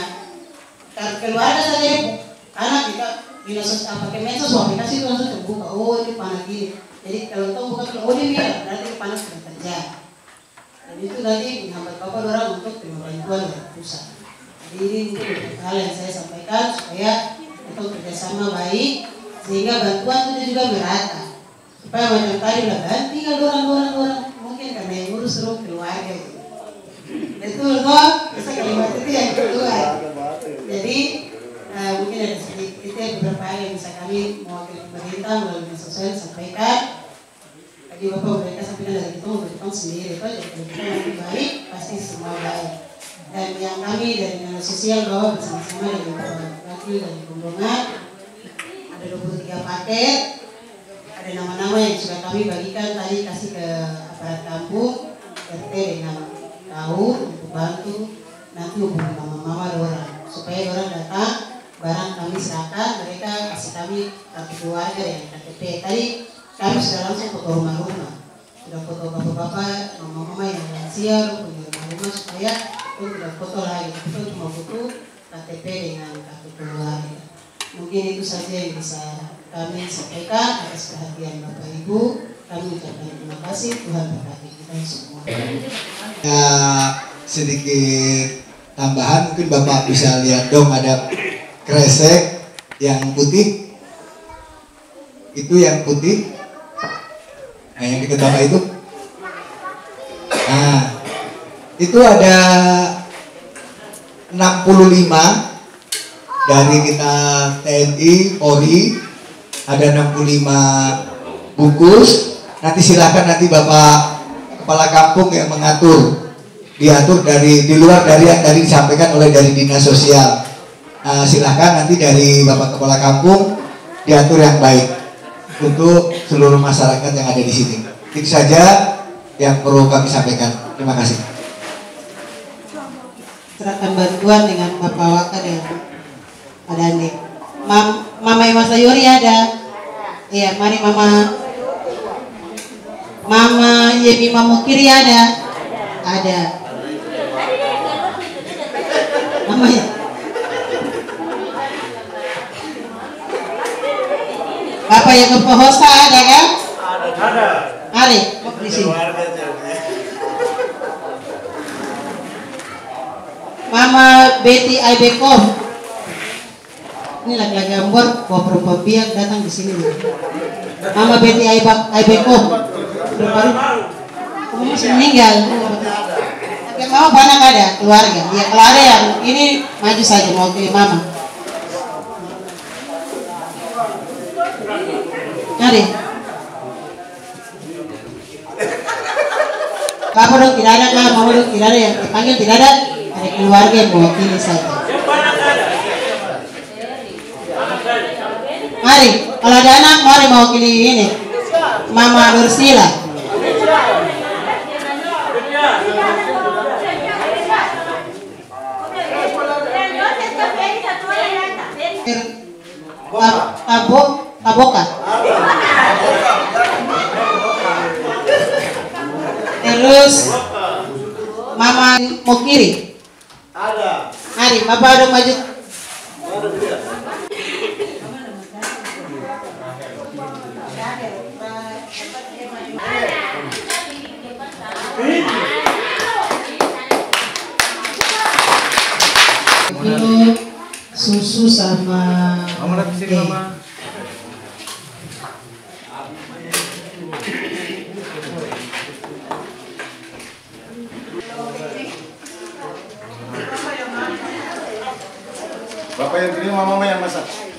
kartu keluarga saja, anak kita dinas sosial pakai medsos, aplikasi itu langsung terbuka. Oh ini panas gini. Jadi kalau tahu bukan oh dia biar berarti panas bekerja. Dan itu nanti menghambat Bapak Dorang untuk terima bantuan dari pusat. Jadi ini mungkin hal yang saya sampaikan supaya kita kerjasama baik sehingga bantuan itu juga merata. Supaya macam tadi bilang tinggal dorang mungkin karena yang ngurus seluruh keluarga. Betul toh? Bisa kalimat itu yang kedua. Jadi mungkin ada sedikit beberapa hal yang bisa kami mewakili pemerintah melalui dinas sosial sampaikan. Tadi Bapak mereka sampaikan dari itu berhitung sendiri, itu jadi kalau kita nanti baik pasti semua baik. Dan yang kami dari dinas sosial bahwa bersama-sama dengan Bapak Wakil dan Rombongan ada 23 paket, ada nama-nama yang sudah kami bagikan tadi kasih ke aparat kampung, RT dengan tahu untuk bantu nanti hubungi mama-mama Dorang supaya Dorang datang. Barang kami serahkan, mereka kasih kami kartu keluarga yang KTP. Tadi kami sudah langsung foto rumah-rumah, sudah foto bapak-bapak, mama-mama yang lansia, punya rumah-rumah supaya itu tidak foto lagi, itu cuma foto KTP dengan kartu keluarga. Mungkin itu saja yang bisa kami sampaikan atas perhatian Bapak Ibu. Kami ucapkan terima kasih, Tuhan berkati kita semua. Ya, sedikit tambahan mungkin Bapak bisa lihat dong ada kresek yang putih, itu yang putih, nah yang dekat Bapak itu, nah itu ada 65 dari kita TNI, Polri, ada 65 bungkus. Nanti silakan nanti Bapak Kepala Kampung yang mengatur, diatur di luar dari yang tadi disampaikan oleh dari dinas sosial. Silahkan nanti dari Bapak Kepala Kampung diatur yang baik untuk seluruh masyarakat yang ada di sini. Itu saja yang perlu kami sampaikan. Terima kasih. Serahkan bantuan dengan Bapak Waka dan Pak Dandi. Mama Mas Sayuri ada? Iya, mari Mama Yemi Mamukiri ada? Ada. Mama ya? Bapak yang Hosta ada kan? Ada. Ada. Di sini. Mama Betty Aibekov. Ini laki-laki Ambon, bawa perempuan biak datang di sini. Mama Betty Aibekov. Baru kamu masih meninggal. Tapi Mama banyak ada keluarga. Ya kalau ada yang ini maju saja mau ke Mama. Mari. Bapak dong tidak ada kah? Mama dong tidak ada, yang dipanggil tidak ada. Ada keluarga yang mewakili saya. Mari, kalau ada anak, mari mewakili ini. Mama Nursila. Kaboka. Terus Mama Mokiri. Ada. Mari, Bapak dong maju. Ini susu sama mama. Bapak yang kirim, mama yang masak.